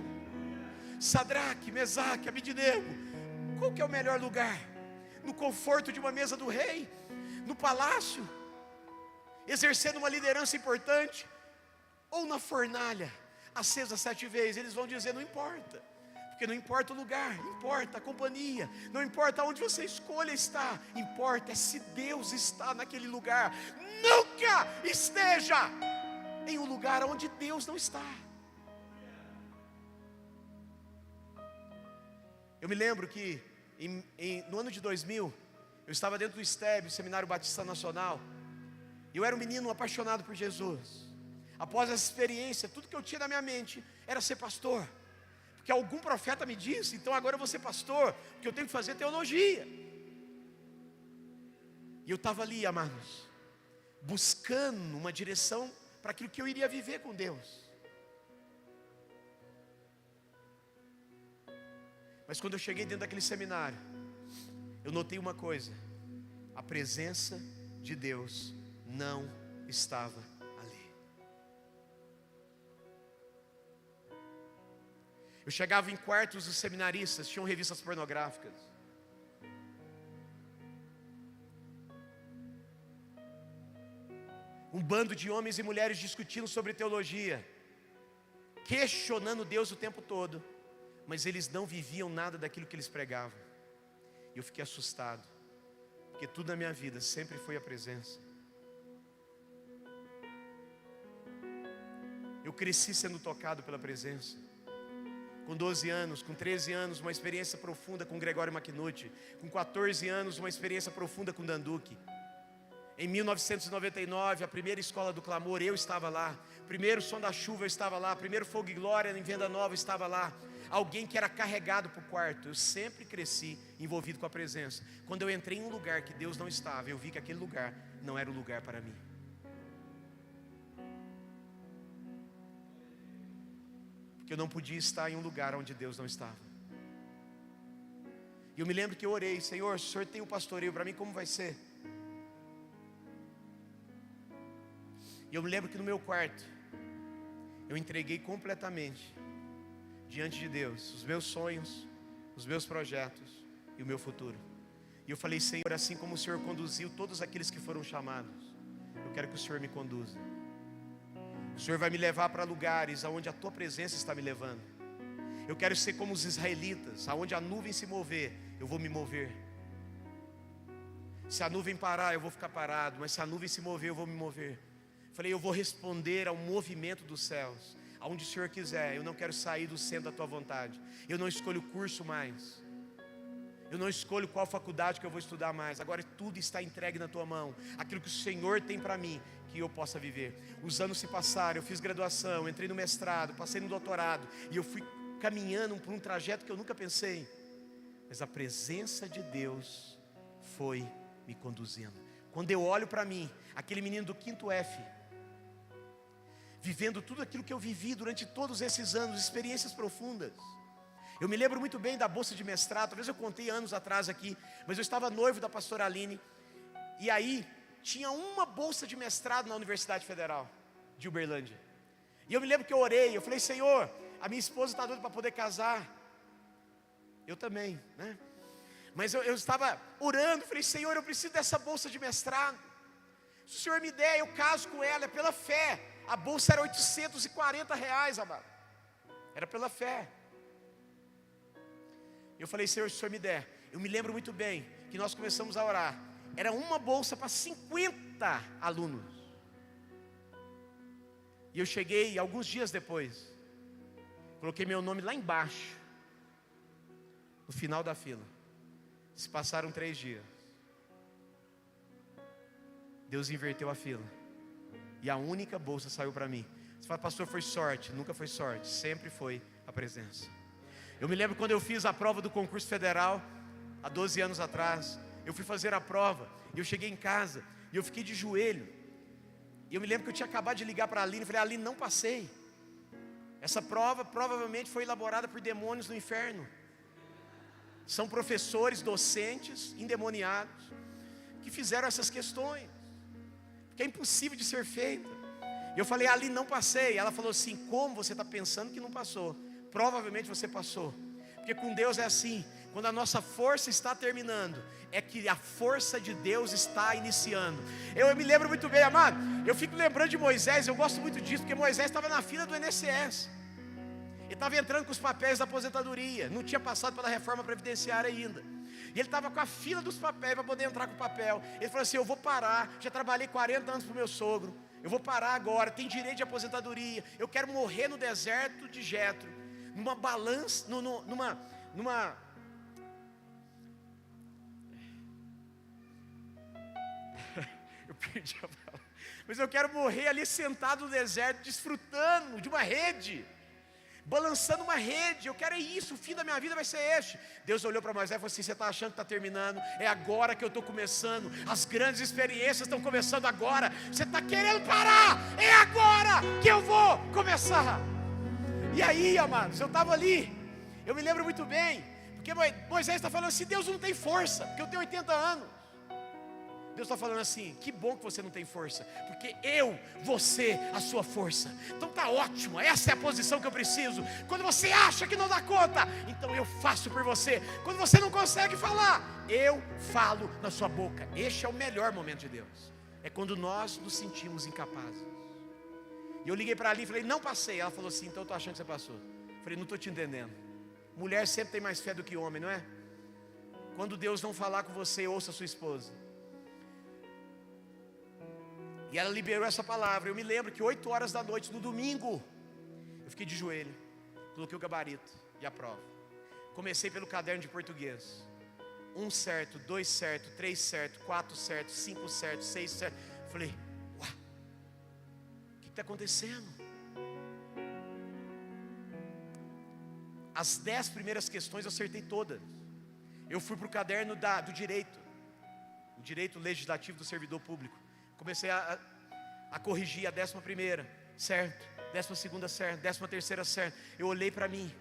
S1: Sadraque, Mesaque, Abidnego, qual que é o melhor lugar? No conforto de uma mesa do rei? No palácio? Exercendo uma liderança importante? Ou na fornalha, acesa 7 vezes? Eles vão dizer: não importa. Porque não importa o lugar, importa a companhia. Não importa onde você escolha estar, importa é se Deus está naquele lugar. Nunca esteja em um lugar onde Deus não está. Eu me lembro que no ano de 2000, eu estava dentro do STEB, o Seminário Batista Nacional. Eu era um menino apaixonado por Jesus. Após essa experiência, tudo que eu tinha na minha mente era ser pastor. Porque algum profeta me disse: então agora eu vou ser pastor, porque eu tenho que fazer teologia. E eu estava ali, amados, buscando uma direção para aquilo que eu iria viver com Deus. Mas quando eu cheguei dentro daquele seminário, eu notei uma coisa: a presença de Deus não estava ali. Eu chegava em quartos dos seminaristas, tinham revistas pornográficas. Um bando de homens e mulheres discutindo sobre teologia, questionando Deus o tempo todo, mas eles não viviam nada daquilo que eles pregavam. E eu fiquei assustado, porque tudo na minha vida sempre foi a presença. Eu cresci sendo tocado pela presença. Com 12 anos, com 13 anos, uma experiência profunda com Gregório McNulty. Com 14 anos, uma experiência profunda com Danduque. Em 1999, a primeira escola do clamor, eu estava lá. Primeiro som da chuva, eu estava lá. Primeiro fogo e glória em Venda Nova, eu estava lá. Alguém que era carregado para o quarto. Eu sempre cresci envolvido com a presença. Quando eu entrei em um lugar que Deus não estava, eu vi que aquele lugar não era o lugar para mim. Porque eu não podia estar em um lugar onde Deus não estava. E eu me lembro que eu orei: Senhor, o Senhor tem o pastoreio para mim, como vai ser? E eu me lembro que no meu quarto, eu entreguei completamente diante de Deus os meus sonhos, os meus projetos e o meu futuro. E eu falei: Senhor, assim como o Senhor conduziu todos aqueles que foram chamados, eu quero que o Senhor me conduza. O Senhor vai me levar para lugares aonde a tua presença está me levando. Eu quero ser como os israelitas, aonde a nuvem se mover, eu vou me mover. Se a nuvem parar, eu vou ficar parado, mas se a nuvem se mover, eu vou me mover. Falei: eu vou responder ao movimento dos céus, aonde o Senhor quiser. Eu não quero sair do centro da tua vontade. Eu não escolho o curso mais. Eu não escolho qual faculdade que eu vou estudar mais. Agora tudo está entregue na tua mão. Aquilo que o Senhor tem para mim, que eu possa viver. Os anos se passaram, eu fiz graduação, entrei no mestrado, passei no doutorado, e eu fui caminhando por um trajeto que eu nunca pensei. Mas a presença de Deus foi me conduzindo. Quando eu olho para mim, aquele menino do 5º F, vivendo tudo aquilo que eu vivi durante todos esses anos, experiências profundas. Eu me lembro muito bem da bolsa de mestrado. Talvez eu contei anos atrás aqui, mas eu estava noivo da pastora Aline, e aí tinha uma bolsa de mestrado na Universidade Federal de Uberlândia. E eu me lembro que eu orei, eu falei: Senhor, a minha esposa está doida para poder casar. Eu também, né? Mas eu estava orando, falei: Senhor, eu preciso dessa bolsa de mestrado. Se o Senhor me der, eu caso com ela, é pela fé. A bolsa era R$840, amado. Era pela fé. Eu falei: Senhor, se o Senhor me der. Eu me lembro muito bem que nós começamos a orar. Era uma bolsa para 50 alunos. E eu cheguei alguns dias depois, coloquei meu nome lá embaixo, no final da fila. Se passaram 3 dias, Deus inverteu a fila, e a única bolsa saiu para mim. Você fala: pastor, foi sorte? Nunca foi sorte, sempre foi a presença. Eu me lembro quando eu fiz a prova do concurso federal, há 12 anos atrás. Eu fui fazer a prova, e eu cheguei em casa, e eu fiquei de joelho. E eu me lembro que eu tinha acabado de ligar para a Aline, e falei: Aline, não passei. Essa prova provavelmente foi elaborada por demônios no inferno. São professores, docentes, endemoniados, que fizeram essas questões, que é impossível de ser feita. E eu falei: Aline, não passei. Ela falou assim: como você está pensando que não passou? Provavelmente você passou. Porque com Deus é assim: quando a nossa força está terminando, é que a força de Deus está iniciando. Eu me lembro muito bem, amado. Eu fico lembrando de Moisés. Eu gosto muito disso, porque Moisés estava na fila do INSS. Ele estava entrando com os papéis da aposentadoria. Não tinha passado pela reforma previdenciária ainda. E ele estava com a fila dos papéis para poder entrar com o papel. Ele falou assim: eu vou parar, já trabalhei 40 anos para o meu sogro, eu vou parar agora, tem direito de aposentadoria. Eu quero morrer no deserto de Jetro, numa balança, eu perdi a palavra. Mas eu quero morrer ali sentado no deserto, desfrutando de uma rede, balançando uma rede. Eu quero isso, o fim da minha vida vai ser este. Deus olhou para Moisés e falou assim: você está achando que está terminando? É agora que eu estou começando. As grandes experiências estão começando agora. Você está querendo parar? É agora que eu vou começar. E aí, amados, eu estava ali. Eu me lembro muito bem, porque Moisés está falando assim: Deus não tem força, porque eu tenho 80 anos. Deus está falando assim: que bom que você não tem força, porque eu vou ser a sua força. Então está ótimo, essa é a posição que eu preciso. Quando você acha que não dá conta, então eu faço por você. Quando você não consegue falar, eu falo na sua boca. Este é o melhor momento de Deus. É quando nós nos sentimos incapazes. E eu liguei para ali e falei: não passei. Ela falou assim: então eu estou achando que você passou. Eu falei: não estou te entendendo. Mulher sempre tem mais fé do que homem, não é? Quando Deus não falar com você, ouça a sua esposa. E ela liberou essa palavra. Eu me lembro que 8 horas da noite, no domingo, eu fiquei de joelho, coloquei o gabarito e a prova. Comecei pelo caderno de português. 1 certo, 2 certo, 3 certo, 4 certo, 5 certo, 6 certo. Falei: uau, o que está acontecendo? As 10 primeiras questões eu acertei todas. Eu fui para o caderno do direito, o direito legislativo do servidor público. Comecei a corrigir a 11ª, certo, 12ª certo, 13ª certo. Eu olhei para mim,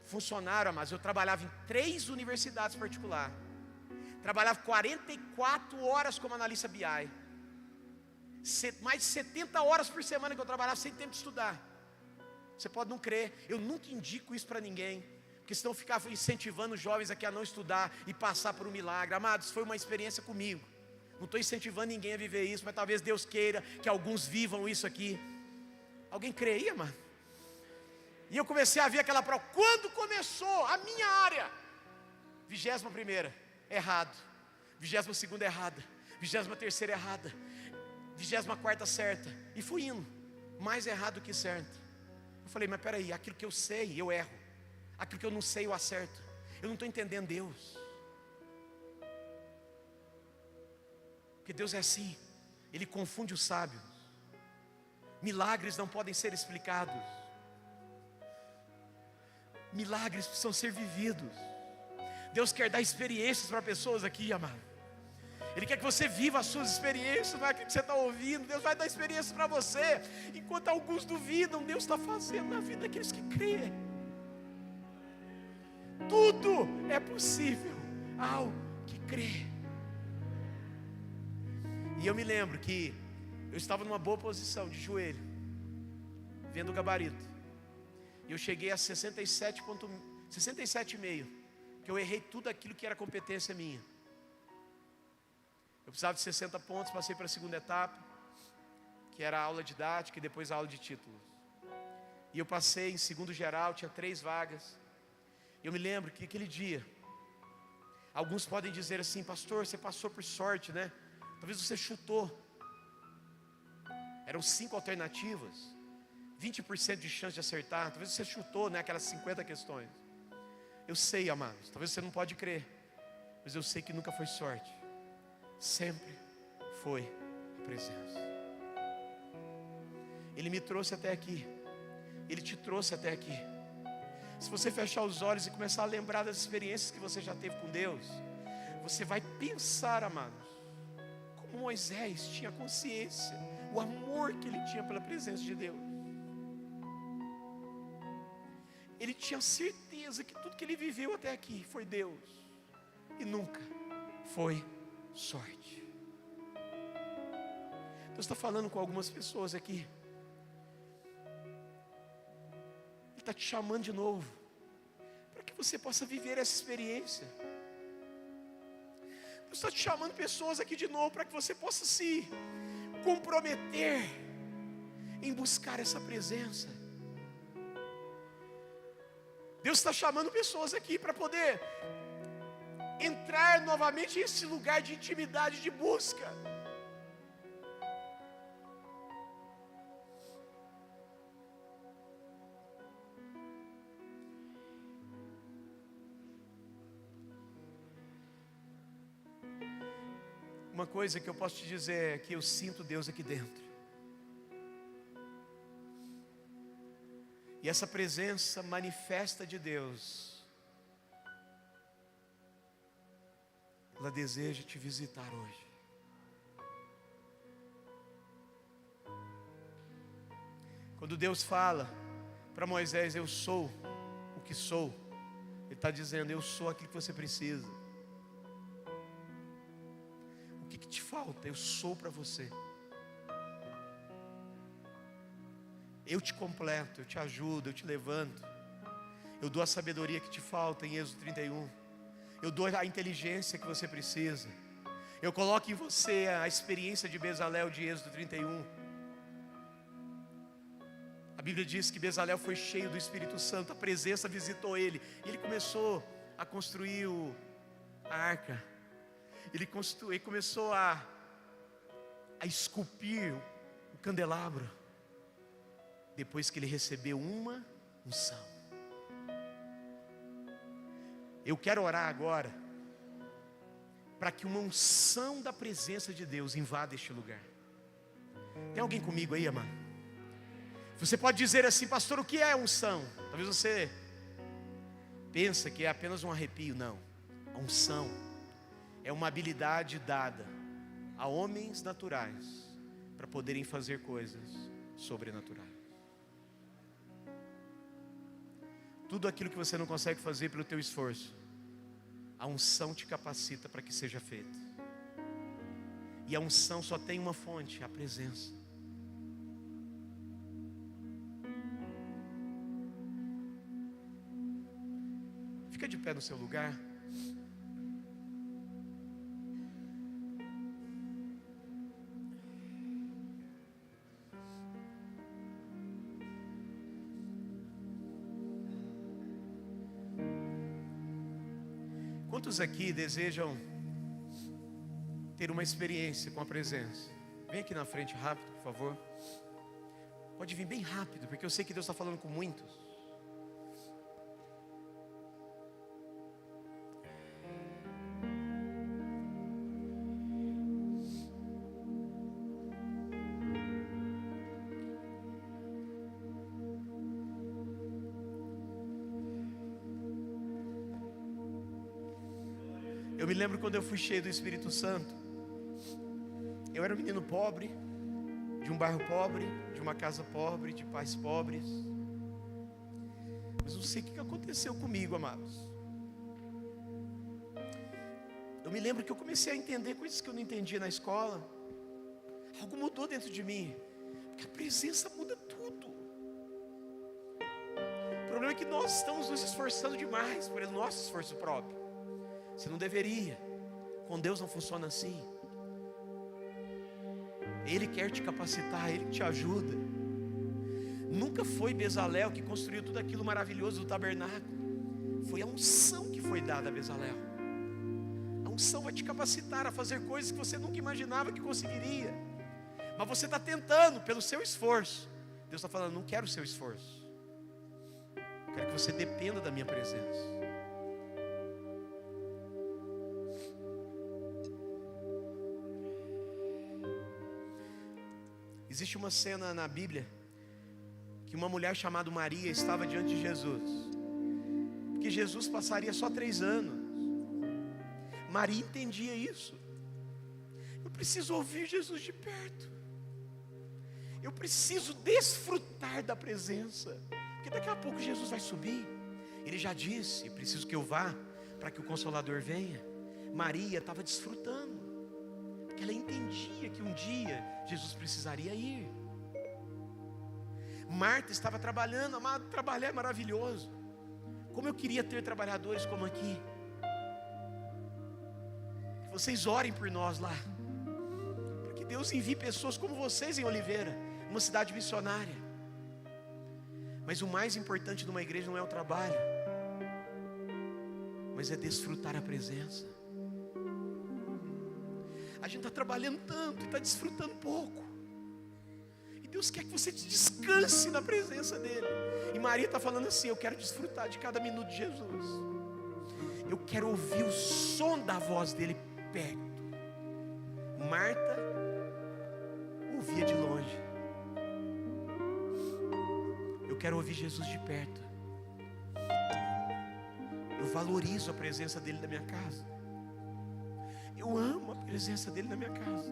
S1: funcionário, mas eu trabalhava em 3 universidades particulares. Trabalhava 44 horas como analista BI. mais de 70 horas por semana que eu trabalhava sem tempo de estudar. Você pode não crer, eu nunca indico isso para ninguém, porque senão eu ficava incentivando os jovens aqui a não estudar e passar por um milagre. Amados, foi uma experiência comigo. Não estou incentivando ninguém a viver isso, mas talvez Deus queira que alguns vivam isso aqui. Alguém creia, mano? E eu comecei a ver aquela prova. Quando começou a minha área, 21ª, errado. 22ª errada. 23ª errada. 24ª certa. E fui indo, mais errado que certo. Eu falei, mas peraí, aquilo que eu sei, eu erro. Aquilo que eu não sei, eu acerto. Eu não estou entendendo Deus. Porque Deus é assim, Ele confunde os sábios. Milagres não podem ser explicados. Milagres precisam ser vividos. Deus quer dar experiências para pessoas aqui, amado. Ele quer que você viva as suas experiências, não é aquilo que você está ouvindo. Deus vai dar experiências para você. Enquanto alguns duvidam, Deus está fazendo na vida daqueles que creem. Tudo é possível ao que crê. E eu me lembro que eu estava numa boa posição, de joelho, vendo o gabarito. E eu cheguei a 67,5, que eu errei tudo aquilo que era competência minha. Eu precisava de 60 pontos, passei para a segunda etapa, que era a aula didática e depois a aula de títulos. E eu passei em segundo geral, tinha 3 vagas. Eu me lembro que aquele dia, alguns podem dizer assim, pastor, você passou por sorte, né? Talvez você chutou. Eram 5 alternativas, 20% de chance de acertar. Talvez você chutou, né, aquelas 50 questões. Eu sei, amados, talvez você não pode crer, mas eu sei que nunca foi sorte. Sempre foi a presença. Ele me trouxe até aqui. Ele te trouxe até aqui. Se você fechar os olhos e começar a lembrar das experiências que você já teve com Deus, você vai pensar, amados, como Moisés tinha consciência, o amor que ele tinha pela presença de Deus. Ele tinha certeza que tudo que ele viveu até aqui foi Deus, e nunca foi sorte. Deus está falando com algumas pessoas aqui. Ele está te chamando de novo, para que você possa viver essa experiência. Deus está te chamando pessoas aqui de novo, para que você possa se comprometer em buscar essa presença. Deus está chamando pessoas aqui para poder entrar novamente nesse lugar de intimidade, de busca. Uma coisa que eu posso te dizer é que eu sinto Deus aqui dentro. E essa presença manifesta de Deus, ela deseja te visitar hoje. Quando Deus fala para Moisés, eu sou o que sou, Ele está dizendo, eu sou aquilo que você precisa. O que te falta? Eu sou para você. Eu te completo, eu te ajudo, eu te levanto. Eu dou a sabedoria que te falta em Êxodo 31. Eu dou a inteligência que você precisa. Eu coloco em você a experiência de Bezalel de Êxodo 31. A Bíblia diz que Bezalel foi cheio do Espírito Santo, a presença visitou ele. E ele começou a construir a arca. Ele começou a esculpir o candelabro. Depois que ele recebeu uma unção. Eu quero orar agora para que uma unção da presença de Deus invada este lugar. Tem alguém comigo aí, amado? Você pode dizer assim, pastor, o que é unção? Talvez você pense que é apenas um arrepio. Não, a unção é uma habilidade dada a homens naturais para poderem fazer coisas sobrenaturais. Tudo aquilo que você não consegue fazer pelo teu esforço, a unção te capacita para que seja feito. E a unção só tem uma fonte, a presença. Fica de pé no seu lugar. Quantos aqui desejam ter uma experiência com a presença? Vem aqui na frente rápido, por favor. Pode vir bem rápido, porque eu sei que Deus está falando com muitos. Eu me lembro quando eu fui cheio do Espírito Santo. Eu era um menino pobre, de um bairro pobre, de uma casa pobre, de pais pobres. Mas não sei o que aconteceu comigo, amados. Eu me lembro que eu comecei a entender coisas que eu não entendia na escola. Algo mudou dentro de mim, porque a presença muda tudo. O problema é que nós estamos nos esforçando demais por o nosso esforço próprio. Você não deveria. Com Deus não funciona assim. Ele quer te capacitar, Ele te ajuda. Nunca foi Bezalel que construiu tudo aquilo maravilhoso do tabernáculo. Foi a unção que foi dada a Bezalel. A unção vai te capacitar a fazer coisas que você nunca imaginava que conseguiria. Mas você está tentando pelo seu esforço. Deus está falando, não quero o seu esforço. Quero que você dependa da minha presença. Existe uma cena na Bíblia que uma mulher chamada Maria estava diante de Jesus, porque Jesus passaria só 3 anos. Maria entendia isso. Eu preciso ouvir Jesus de perto. Eu preciso desfrutar da presença, porque daqui a pouco Jesus vai subir. Ele já disse, preciso que eu vá para que o Consolador venha. Maria estava desfrutando, porque ela entendia que um dia Jesus precisaria ir. Marta estava trabalhando, amado, trabalhar é maravilhoso. Como eu queria ter trabalhadores como aqui. Que vocês orem por nós lá, para que Deus envie pessoas como vocês em Oliveira, uma cidade missionária. Mas o mais importante de uma igreja não é o trabalho, mas é desfrutar a presença. A gente está trabalhando tanto e está desfrutando pouco. E Deus quer que você descanse na presença dEle. E Maria está falando assim, eu quero desfrutar de cada minuto de Jesus. Eu quero ouvir o som da voz dEle perto. Marta ouvia de longe. Eu quero ouvir Jesus de perto. Eu valorizo a presença dEle na minha casa. Eu amo a presença dEle na minha casa.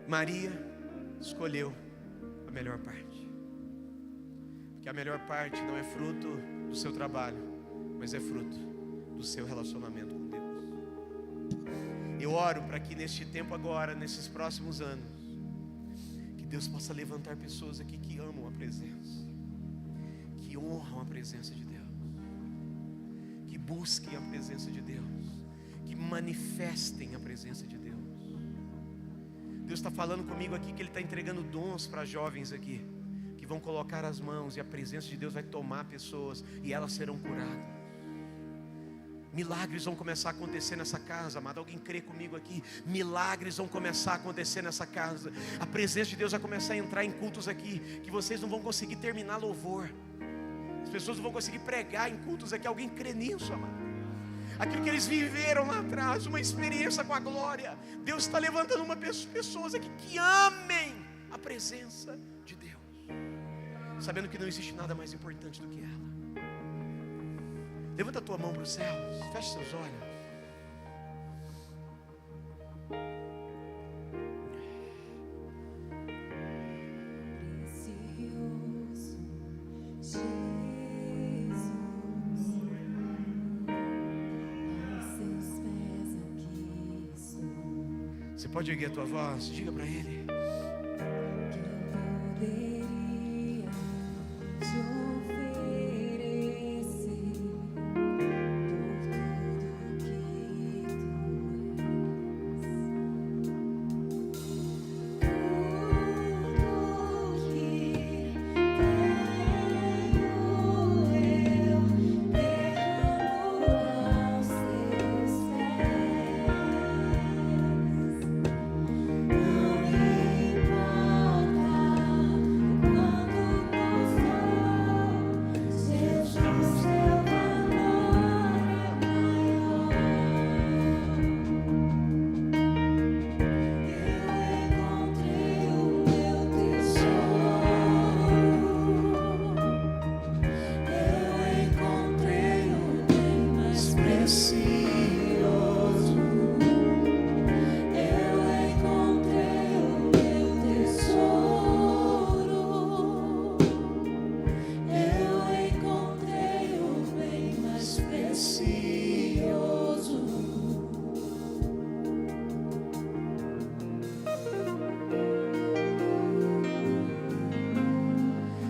S1: Maria escolheu a melhor parte. Porque a melhor parte não é fruto do seu trabalho, mas é fruto do seu relacionamento com Deus. Eu oro para que neste tempo agora, nesses próximos anos, Deus possa levantar pessoas aqui que amam a presença, que honram a presença de Deus, que busquem a presença de Deus, que manifestem a presença de Deus. Deus está falando comigo aqui que Ele está entregando dons para jovens aqui, que vão colocar as mãos e a presença de Deus vai tomar pessoas e elas serão curadas. Milagres vão começar a acontecer nessa casa, amado. Alguém crê comigo aqui? Milagres vão começar a acontecer nessa casa. A presença de Deus vai começar a entrar em cultos aqui, que vocês não vão conseguir terminar louvor. As pessoas não vão conseguir pregar em cultos aqui. Alguém crê nisso, amado? Aquilo que eles viveram lá atrás, uma experiência com a glória. Deus está levantando pessoas aqui que amem a presença de Deus, sabendo que não existe nada mais importante do que ela. Levanta a tua mão para os céus, feche seus olhos.
S2: Precioso
S1: Você pode erguer a tua voz, diga para Ele.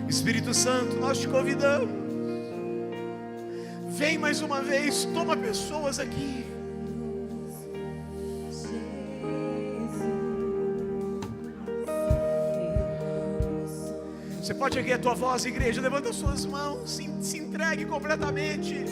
S1: Espírito Santo, nós te convidamos. Vem mais uma vez, toma pessoas aqui. Você pode erguer a tua voz, igreja, levanta as suas mãos, se entregue completamente.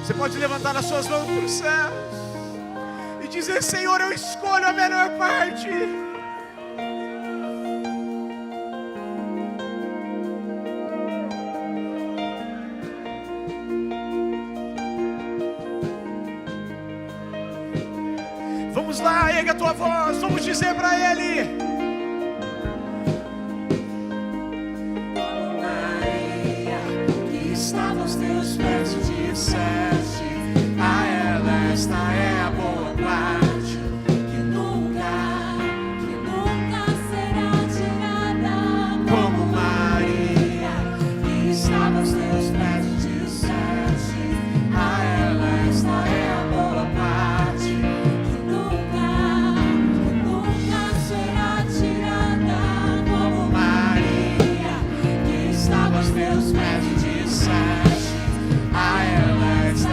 S1: Você pode levantar as suas mãos para o céu e dizer: Senhor, eu escolho a melhor parte. Vamos lá, erga a tua voz, vamos dizer para Ele. Estava aos teus pés e disseste: a ela esta é a boa parte, que nunca será tirada. Como Maria, que estava aos teus pés e disseste: a ela esta é a boa parte, que nunca será tirada. Como Maria, que estava aos teus pés e disseste: a ela está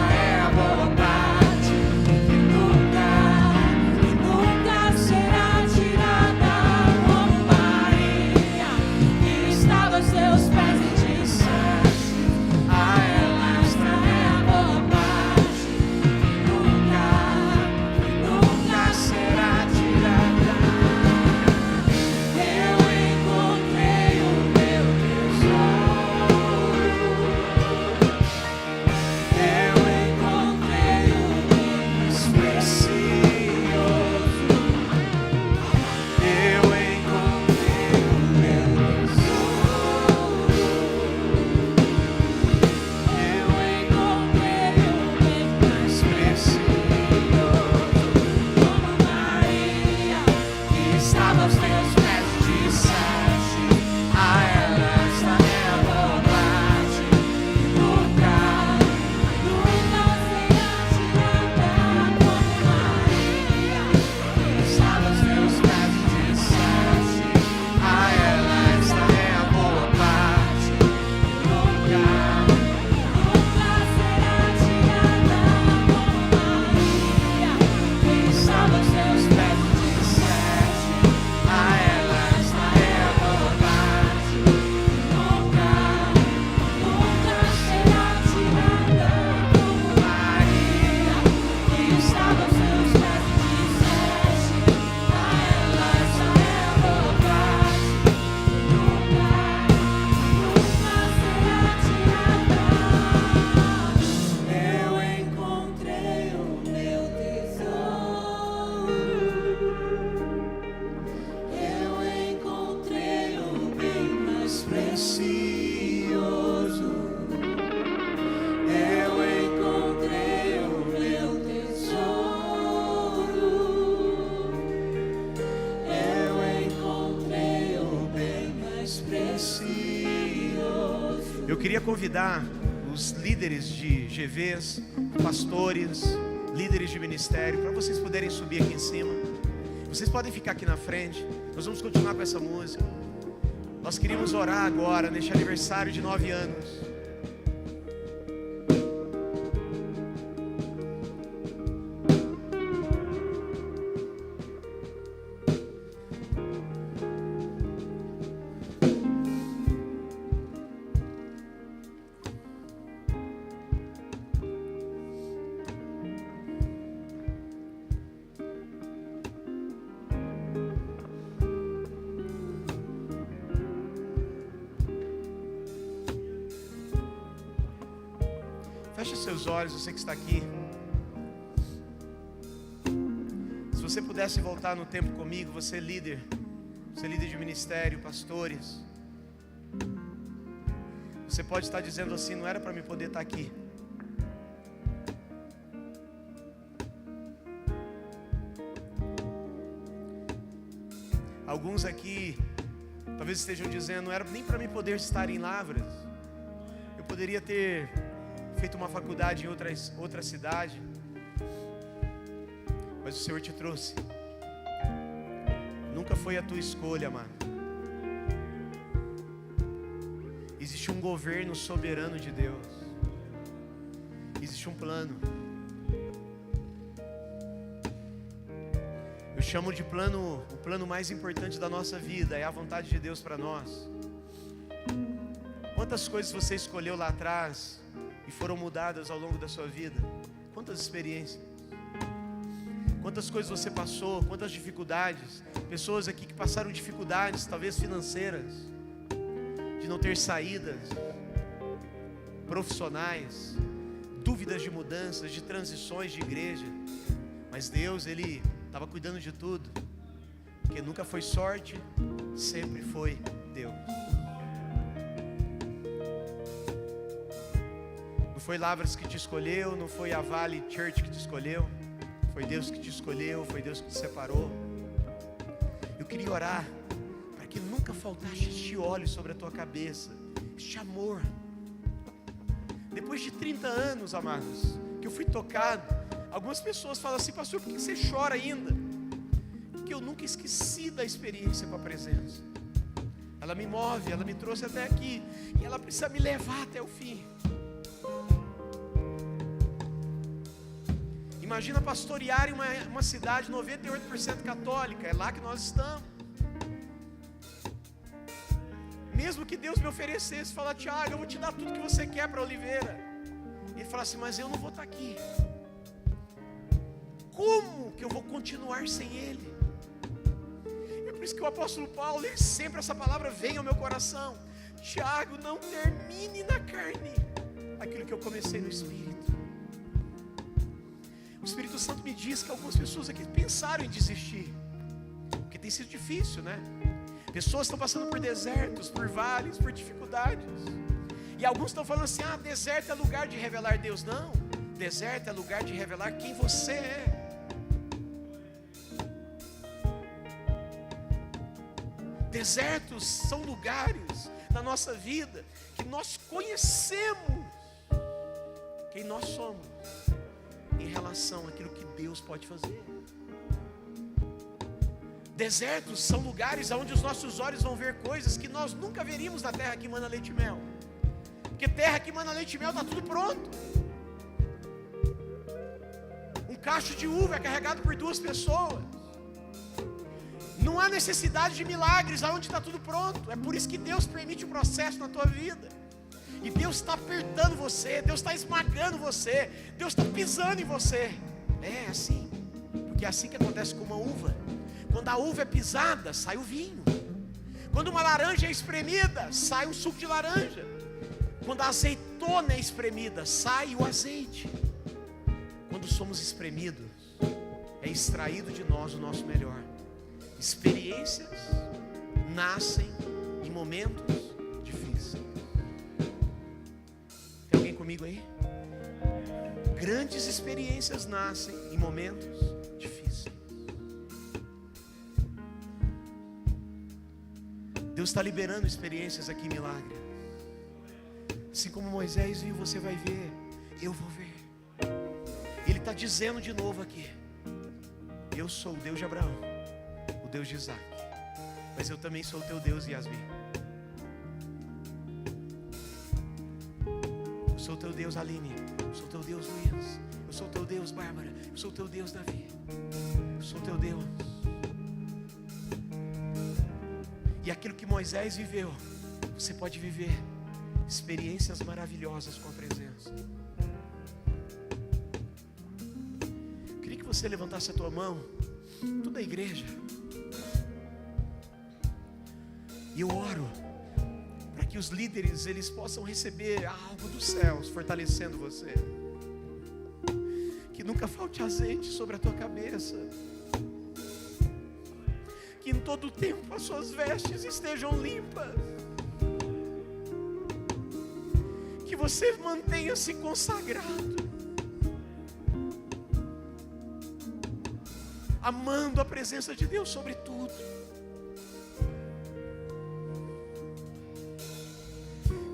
S1: Eu queria convidar os líderes de GVs, pastores, líderes de ministério, para vocês poderem subir aqui em cima. Vocês podem ficar aqui na frente. Nós vamos continuar com essa música. Nós queríamos orar agora, neste aniversário de 9 anos. Feche seus olhos, você que está aqui. Se você pudesse voltar no tempo comigo, você é líder de ministério, pastores. Você pode estar dizendo assim: não era para mim poder estar aqui. Alguns aqui talvez estejam dizendo: não era nem para mim poder estar em Lavras. Eu poderia ter feito uma faculdade em outra cidade, mas o Senhor te trouxe. Nunca foi a tua escolha, amado. Existe um governo soberano de Deus. Existe um plano. Eu chamo de plano, o plano mais importante da nossa vida é a vontade de Deus para nós. Quantas coisas você escolheu lá atrás e foram mudadas ao longo da sua vida? Quantas experiências? Quantas coisas você passou? Quantas dificuldades? Pessoas aqui que passaram dificuldades, talvez financeiras, de não ter saídas, profissionais, dúvidas de mudanças, de transições de igreja. Mas Deus, Ele estava cuidando de tudo, porque nunca foi sorte, sempre foi Deus. Não foi Lavras que te escolheu, não foi a Vale Church que te escolheu, foi Deus que te escolheu, foi Deus que te separou. Eu queria orar para que nunca faltasse este óleo sobre a tua cabeça, este amor. Depois de 30 anos, amados, que eu fui tocado, algumas pessoas falam assim: pastor, por que você chora ainda? Porque eu nunca esqueci da experiência com a presença. Ela me move, ela me trouxe até aqui, e ela precisa me levar até o fim. Imagina pastorear em uma cidade 98% católica, é lá que nós estamos. Mesmo que Deus me oferecesse, falar: Tiago, eu vou te dar tudo que você quer para Oliveira. Ele fala assim: mas eu não vou estar aqui. Como que eu vou continuar sem Ele? É por isso que o apóstolo Paulo, sempre essa palavra vem ao meu coração: Tiago, não termine na carne aquilo que eu comecei no Espírito. O Espírito Santo me diz que algumas pessoas aqui pensaram em desistir, porque tem sido difícil, né? Pessoas estão passando por desertos, por vales, por dificuldades. E alguns estão falando assim: ah, deserto é lugar de revelar Deus. Não, deserto é lugar de revelar quem você é. Desertos são lugares na nossa vida que nós conhecemos quem nós somos em relação àquilo que Deus pode fazer. Desertos são lugares onde os nossos olhos vão ver coisas que nós nunca veríamos na terra que mana leite e mel. Porque terra que mana leite e mel está tudo pronto. Um cacho de uva é carregado por 2 pessoas. Não há necessidade de milagres aonde está tudo pronto. É por isso que Deus permite o processo na tua vida. E Deus está apertando você, Deus está esmagando você, Deus está pisando em você. É assim, porque é assim que acontece com uma uva. Quando a uva é pisada, sai o vinho. Quando uma laranja é espremida, sai um suco de laranja. Quando a azeitona é espremida, sai o azeite. Quando somos espremidos, é extraído de nós o nosso melhor. Experiências nascem em momentos difíceis. Tem alguém comigo aí? Grandes experiências nascem em momentos difíceis. Deus está liberando experiências aqui em Milagre. Assim como Moisés viu, você vai ver. Eu vou ver. Ele está dizendo de novo aqui: eu sou o Deus de Abraão, o Deus de Isaac, mas eu também sou o teu Deus, Yasmin. Eu sou o teu Deus, Aline. Eu sou o teu Deus, Luiz. Eu sou o teu Deus, Bárbara. Eu sou o teu Deus, Davi. Eu sou o teu Deus. E aquilo que Moisés viveu, você pode viver experiências maravilhosas com a presença. Eu queria que você levantasse a tua mão, toda a igreja, e eu oro para que os líderes eles possam receber algo dos céus, fortalecendo você. Que nunca falte azeite sobre a tua cabeça. Que em todo o tempo as suas vestes estejam limpas. Que você mantenha-se consagrado, amando a presença de Deus sobre tudo.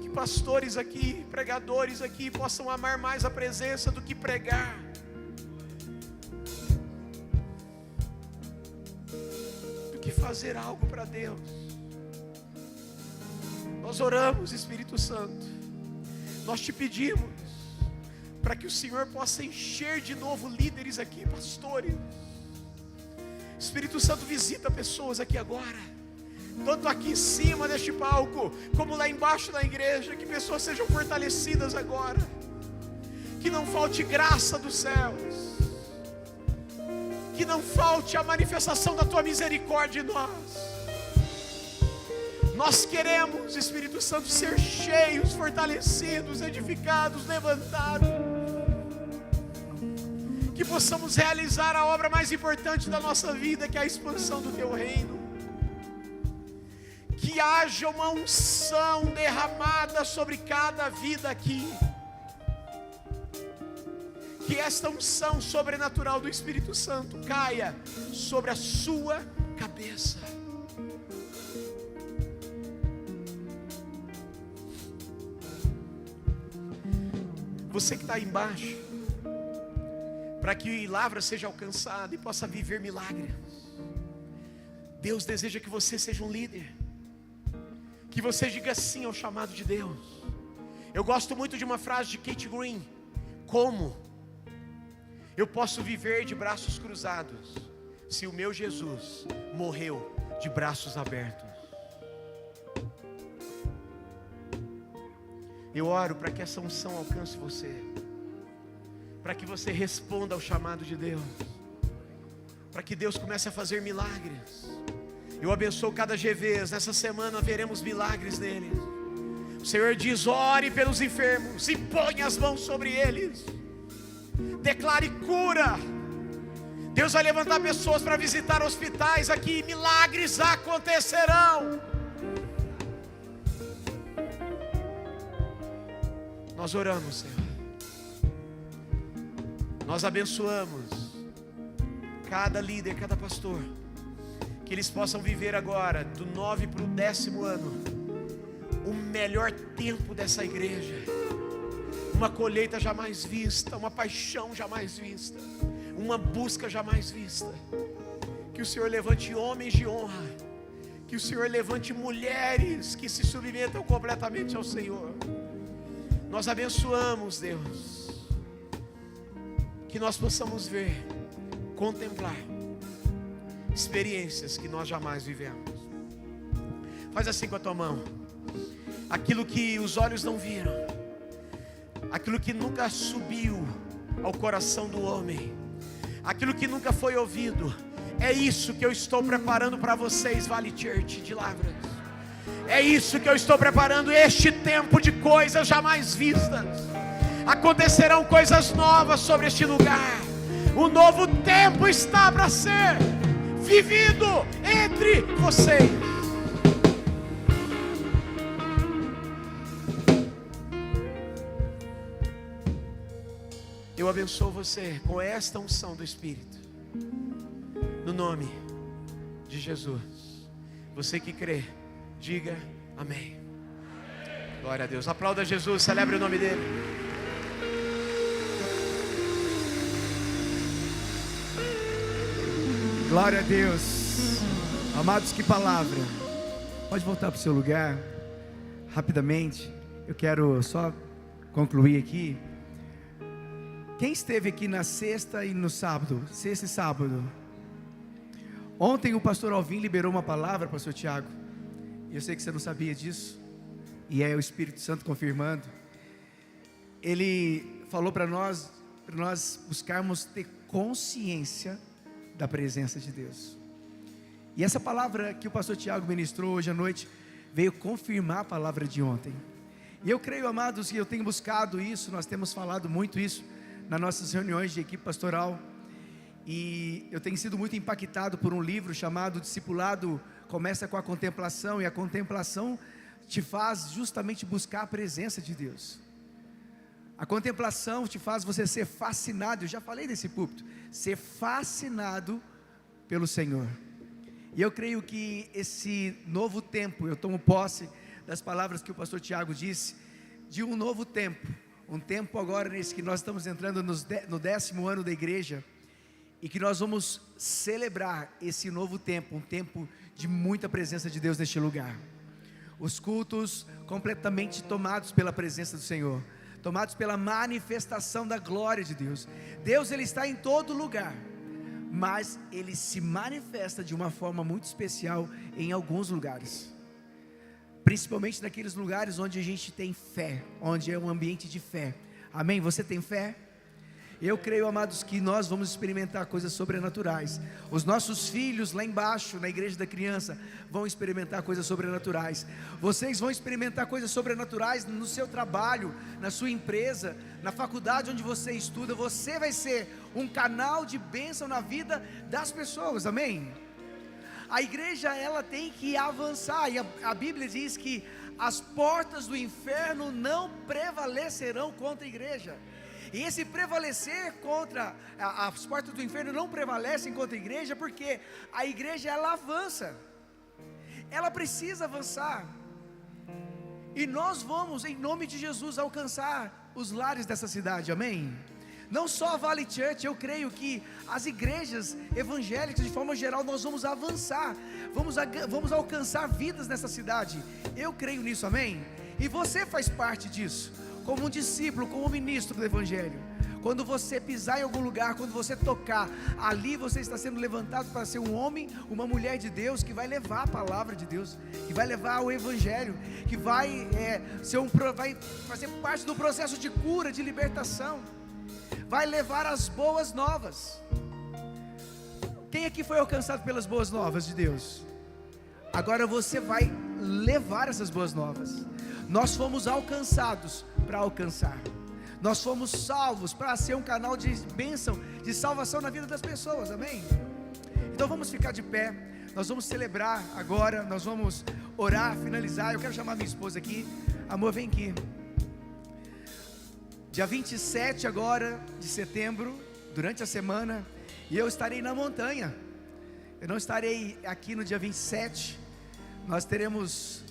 S1: Que pastores aqui, pregadores aqui possam amar mais a presença do que pregar. Do que fazer algo para Deus. Nós oramos, Espírito Santo. Nós te pedimos para que o Senhor possa encher de novo líderes aqui, pastores. Espírito Santo, visita pessoas aqui agora, tanto aqui em cima deste palco, como lá embaixo na igreja. Que pessoas sejam fortalecidas agora. Que não falte graça dos céus. Que não falte a manifestação da tua misericórdia em nós. Nós queremos, Espírito Santo, ser cheios, fortalecidos, edificados, levantados. Que possamos realizar a obra mais importante da nossa vida, que é a expansão do teu reino. Que haja uma unção derramada sobre cada vida aqui. Que esta unção sobrenatural do Espírito Santo caia sobre a sua cabeça. Você que está aí embaixo, para que Lavra seja alcançada e possa viver milagres. Deus deseja que você seja um líder, que você diga sim ao chamado de Deus. Eu gosto muito de uma frase de Kate Green: como eu posso viver de braços cruzados se o meu Jesus morreu de braços abertos? Eu oro para que essa unção alcance você, para que você responda ao chamado de Deus, para que Deus comece a fazer milagres. Eu abençoo cada GVs, nessa semana veremos milagres neles. O Senhor diz: ore pelos enfermos, impõe as mãos sobre eles, declare cura. Deus vai levantar pessoas para visitar hospitais aqui, milagres acontecerão. Nós oramos, Senhor. Nós abençoamos cada líder, cada pastor, que eles possam viver agora, do 9 para o 10º ano, o melhor tempo dessa igreja. Uma colheita jamais vista, uma paixão jamais vista, uma busca jamais vista. Que o Senhor levante homens de honra, que o Senhor levante mulheres que se submetam completamente ao Senhor. Nós abençoamos, Deus, que nós possamos ver, contemplar experiências que nós jamais vivemos. Faz assim com a tua mão. Aquilo que os olhos não viram, aquilo que nunca subiu ao coração do homem, aquilo que nunca foi ouvido, é isso que eu estou preparando para vocês, Vale Church de Lavras. É isso que eu estou preparando, este tempo de coisas jamais vistas. Acontecerão coisas novas sobre este lugar. Um novo tempo está para ser vivido entre vocês. Eu abençoo você com esta unção do Espírito, no nome de Jesus. Você que crê, diga amém. Glória a Deus. Aplauda Jesus, celebre o nome dele.
S2: Glória a Deus. Amados, que palavra. Pode voltar para o seu lugar rapidamente. Eu quero só concluir aqui. Quem esteve aqui na sexta e no sábado? Sexta e sábado. Ontem o pastor Alvin liberou uma palavra, pastor Tiago. Eu sei que você não sabia disso. E é o Espírito Santo confirmando. Ele falou para nós buscarmos ter consciência da presença de Deus. E essa palavra que o pastor Tiago ministrou hoje à noite veio confirmar a palavra de ontem. E eu creio, amados, que eu tenho buscado isso. Nós temos falado muito isso nas nossas reuniões de equipe pastoral. E eu tenho sido muito impactado por um livro chamado Discipulado Começa com a Contemplação. E a contemplação te faz justamente buscar a presença de Deus. A contemplação te faz você ser fascinado. Eu já falei desse púlpito. Ser fascinado pelo Senhor. E eu creio que esse novo tempo, eu tomo posse das palavras que o pastor Tiago disse, de um novo tempo. Um tempo agora nesse que nós estamos entrando no 10º ano da igreja. E que nós vamos celebrar esse novo tempo, um tempo de muita presença de Deus neste lugar. Os cultos completamente tomados pela presença do Senhor, tomados pela manifestação da glória de Deus. Deus, Ele está em todo lugar, mas Ele se manifesta de uma forma muito especial em alguns lugares, principalmente naqueles lugares onde a gente tem fé, onde é um ambiente de fé. Amém? Você tem fé? Eu creio, amados, que nós vamos experimentar coisas sobrenaturais. Os nossos filhos lá embaixo, na igreja da criança, vão experimentar coisas sobrenaturais. Vocês vão experimentar coisas sobrenaturais no seu trabalho, na sua empresa, na faculdade onde você estuda. Você vai ser um canal de bênção na vida das pessoas, amém? A igreja, ela tem que avançar, e a Bíblia diz que as portas do inferno não prevalecerão contra a igreja. E esse prevalecer contra, as portas do inferno não prevalecem contra a igreja, porque a igreja, ela avança, ela precisa avançar, e nós vamos, em nome de Jesus, alcançar os lares dessa cidade, amém? Não só a Valley Church, eu creio que as igrejas evangélicas, de forma geral, nós vamos avançar, vamos alcançar vidas nessa cidade, eu creio nisso, amém? E você faz parte disso, como um discípulo, como um ministro do Evangelho. Quando você pisar em algum lugar, quando você tocar, ali você está sendo levantado para ser um homem, uma mulher de Deus, que vai levar a palavra de Deus, que vai levar o Evangelho, que vai fazer parte do processo de cura, de libertação, vai levar as boas novas. Quem aqui foi alcançado pelas boas novas de Deus? Agora você vai levar essas boas novas. Nós fomos alcançados para alcançar. Nós fomos salvos para ser um canal de bênção, de salvação na vida das pessoas, amém? Então vamos ficar de pé. Nós vamos celebrar agora. Nós vamos orar, finalizar. Eu quero chamar minha esposa aqui. Amor, vem aqui. Dia 27 agora de setembro, durante a semana, e eu estarei na montanha. Eu não estarei aqui no dia 27. Nós teremos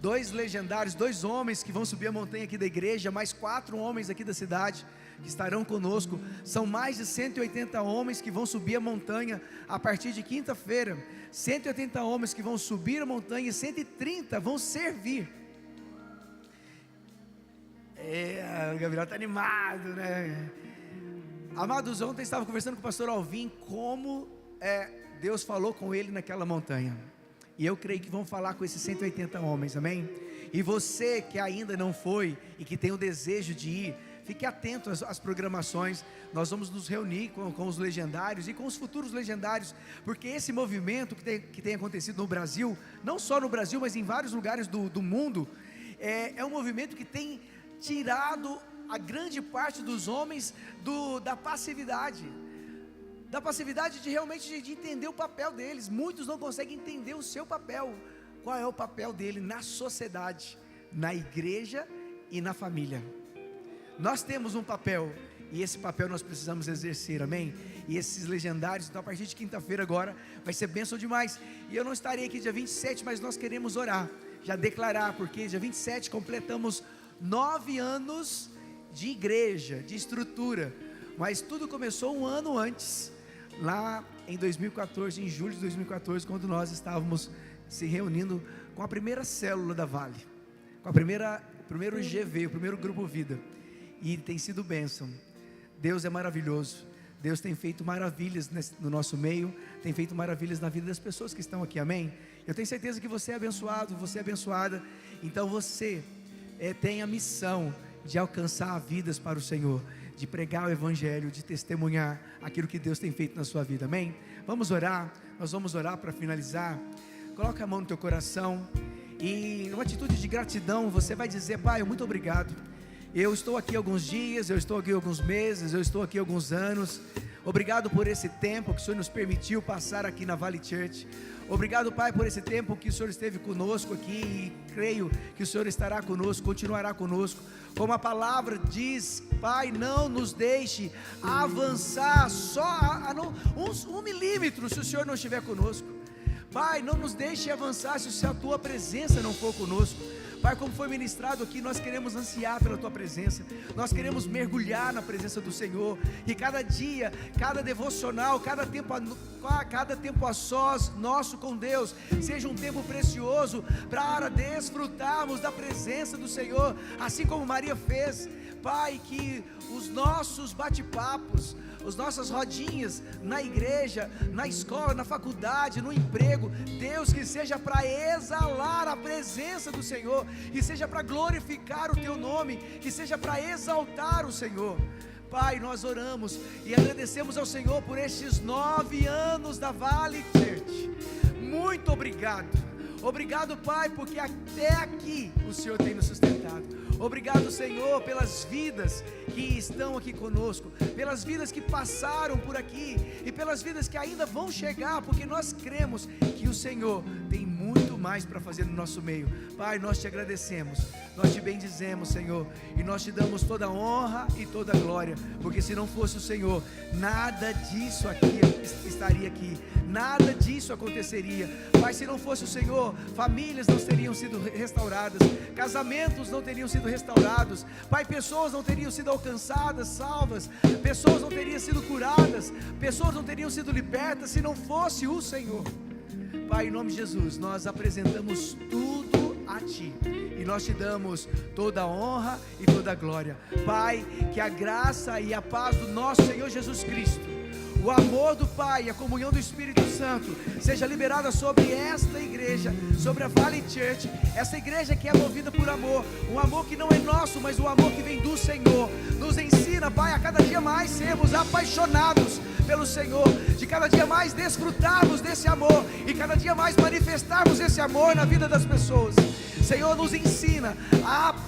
S2: 2 legendários, 2 homens que vão subir a montanha aqui da igreja, mais 4 homens aqui da cidade que estarão conosco. São mais de 180 homens que vão subir a montanha a partir de quinta-feira. 180 homens que vão subir a montanha e 130 vão servir. O Gabriel está animado, né? Amados, ontem estava conversando com o pastor Alvin como Deus falou com ele naquela montanha. E eu creio que vão falar com esses 180 homens, amém? E você que ainda não foi e que tem o desejo de ir, fique atento às programações. Nós vamos nos reunir com os legendários e com os futuros legendários, porque esse movimento que tem acontecido no Brasil, não só no Brasil, mas em vários lugares do mundo, é um movimento que tem tirado a grande parte dos homens da passividade. Da passividade de realmente de entender o papel deles. Muitos não conseguem entender o seu papel. Qual é o papel dele na sociedade, na igreja e na família. Nós temos um papel, e esse papel nós precisamos exercer, amém? E esses legendários, então a partir de quinta-feira agora, vai ser bênção demais. E eu não estarei aqui dia 27, mas nós queremos orar. já declarar, porque dia 27 completamos 9 anos de igreja, de estrutura, mas tudo começou um ano antes, lá em 2014, em julho de 2014, quando nós estávamos se reunindo com a primeira célula da Vale, com o primeiro GV, o primeiro Grupo Vida, e tem sido bênção. Deus é maravilhoso, Deus tem feito maravilhas no nosso meio, tem feito maravilhas na vida das pessoas que estão aqui, amém? Eu tenho certeza que você é abençoado, você é abençoada, então você tem a missão de alcançar vidas para o Senhor, de pregar o Evangelho, de testemunhar aquilo que Deus tem feito na sua vida, amém? Vamos orar, nós vamos orar para finalizar. Coloca a mão no teu coração e numa atitude de gratidão você vai dizer: Pai, muito obrigado, eu estou aqui alguns dias, eu estou aqui alguns meses, eu estou aqui alguns anos, obrigado por esse tempo que o Senhor nos permitiu passar aqui na Vale Church. Obrigado, Pai, por esse tempo que o Senhor esteve conosco aqui, e creio que o Senhor estará conosco, continuará conosco. Como a palavra diz, Pai, não nos deixe avançar só um milímetro se o Senhor não estiver conosco. Pai, não nos deixe avançar se a Tua presença não for conosco. Pai, como foi ministrado aqui, nós queremos ansiar pela Tua presença, nós queremos mergulhar na presença do Senhor, e cada dia, cada devocional, cada tempo a sós nosso com Deus, seja um tempo precioso para desfrutarmos da presença do Senhor, assim como Maria fez. Pai, que os nossos bate-papos, as nossas rodinhas na igreja, na escola, na faculdade, no emprego, Deus, que seja para exalar a presença do Senhor, que seja para glorificar o Teu nome, que seja para exaltar o Senhor. Pai, nós oramos e agradecemos ao Senhor por estes 9 anos da Vale Church. Muito obrigado. Obrigado, Pai, porque até aqui o Senhor tem nos sustentado. Obrigado, Senhor, pelas vidas que estão aqui conosco, pelas vidas que passaram por aqui e pelas vidas que ainda vão chegar, porque nós cremos que o Senhor tem muito mais para fazer no nosso meio. Pai, nós te agradecemos, nós te bendizemos, Senhor, e nós te damos toda a honra e toda a glória, porque se não fosse o Senhor, nada disso aqui estaria aqui, nada disso aconteceria. Pai, se não fosse o Senhor, famílias não teriam sido restauradas, casamentos não teriam sido restaurados, Pai, pessoas não teriam sido alcançadas, salvas, pessoas não teriam sido curadas, pessoas não teriam sido libertas, se não fosse o Senhor. Pai, em nome de Jesus, nós apresentamos tudo a Ti, e nós Te damos toda a honra e toda a glória. Pai, que a graça e a paz do nosso Senhor Jesus Cristo, o amor do Pai e a comunhão do Espírito Santo seja liberada sobre esta igreja, sobre a Vale Church, essa igreja que é movida por amor, um amor que não é nosso, mas o amor que vem do Senhor. Nos ensina, Pai, a cada dia mais sermos apaixonados pelo Senhor, de cada dia mais desfrutarmos desse amor e cada dia mais manifestarmos esse amor na vida das pessoas. Senhor, nos ensina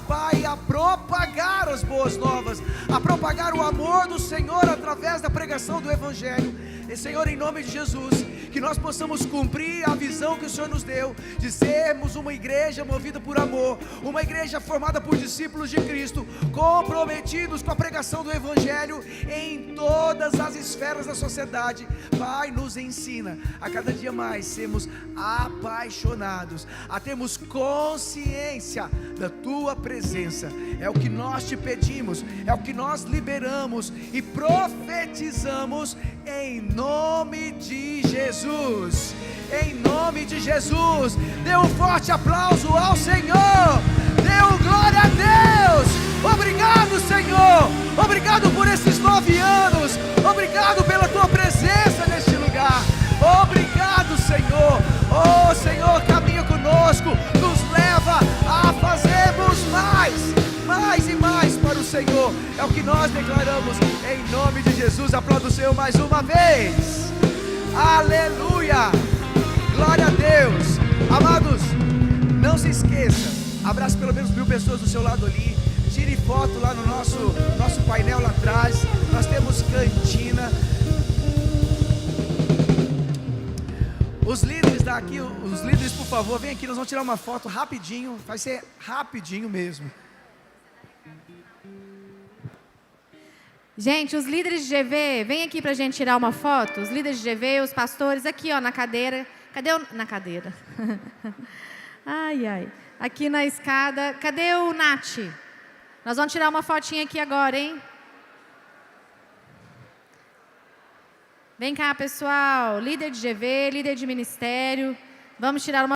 S2: Pai, a propagar as boas novas, a propagar o amor do Senhor através da pregação do Evangelho. E Senhor, em nome de Jesus, que nós possamos cumprir a visão que o Senhor nos deu, de sermos uma igreja movida por amor, uma igreja formada por discípulos de Cristo, comprometidos com a pregação do Evangelho em todas as esferas da sociedade. Pai, nos ensina a cada dia mais sermos apaixonados, a termos consciência da Tua presença. É o que nós Te pedimos, é o que nós liberamos e profetizamos em nome de Jesus. Em nome de Jesus, dê um forte aplauso ao Senhor, dê um glória a Deus. Obrigado, Senhor, obrigado por esses 9 anos, obrigado pela Tua presença neste lugar, obrigado, Senhor. Oh Senhor, caminha conosco, nos leva a fazermos mais e mais para o Senhor. É o que nós declaramos em nome de Jesus. Aplauda o Senhor mais uma vez. Aleluia, glória a Deus. Amados, não se esqueça, abrace pelo menos 1000 pessoas do seu lado ali, tire foto lá no nosso painel lá atrás, nós temos cantina. Os líderes daqui, os líderes, por favor, vem aqui, nós vamos tirar uma foto rapidinho, vai ser rapidinho mesmo.
S3: Gente, os líderes de GV, vem aqui pra gente tirar uma foto. Os líderes de GV, os pastores, aqui ó, na cadeira. Cadê na cadeira? Ai, ai. aqui na escada. Cadê o Nath? Nós vamos tirar uma fotinha aqui agora, hein? Vem cá, pessoal. Líder de GV, líder de ministério. Vamos tirar uma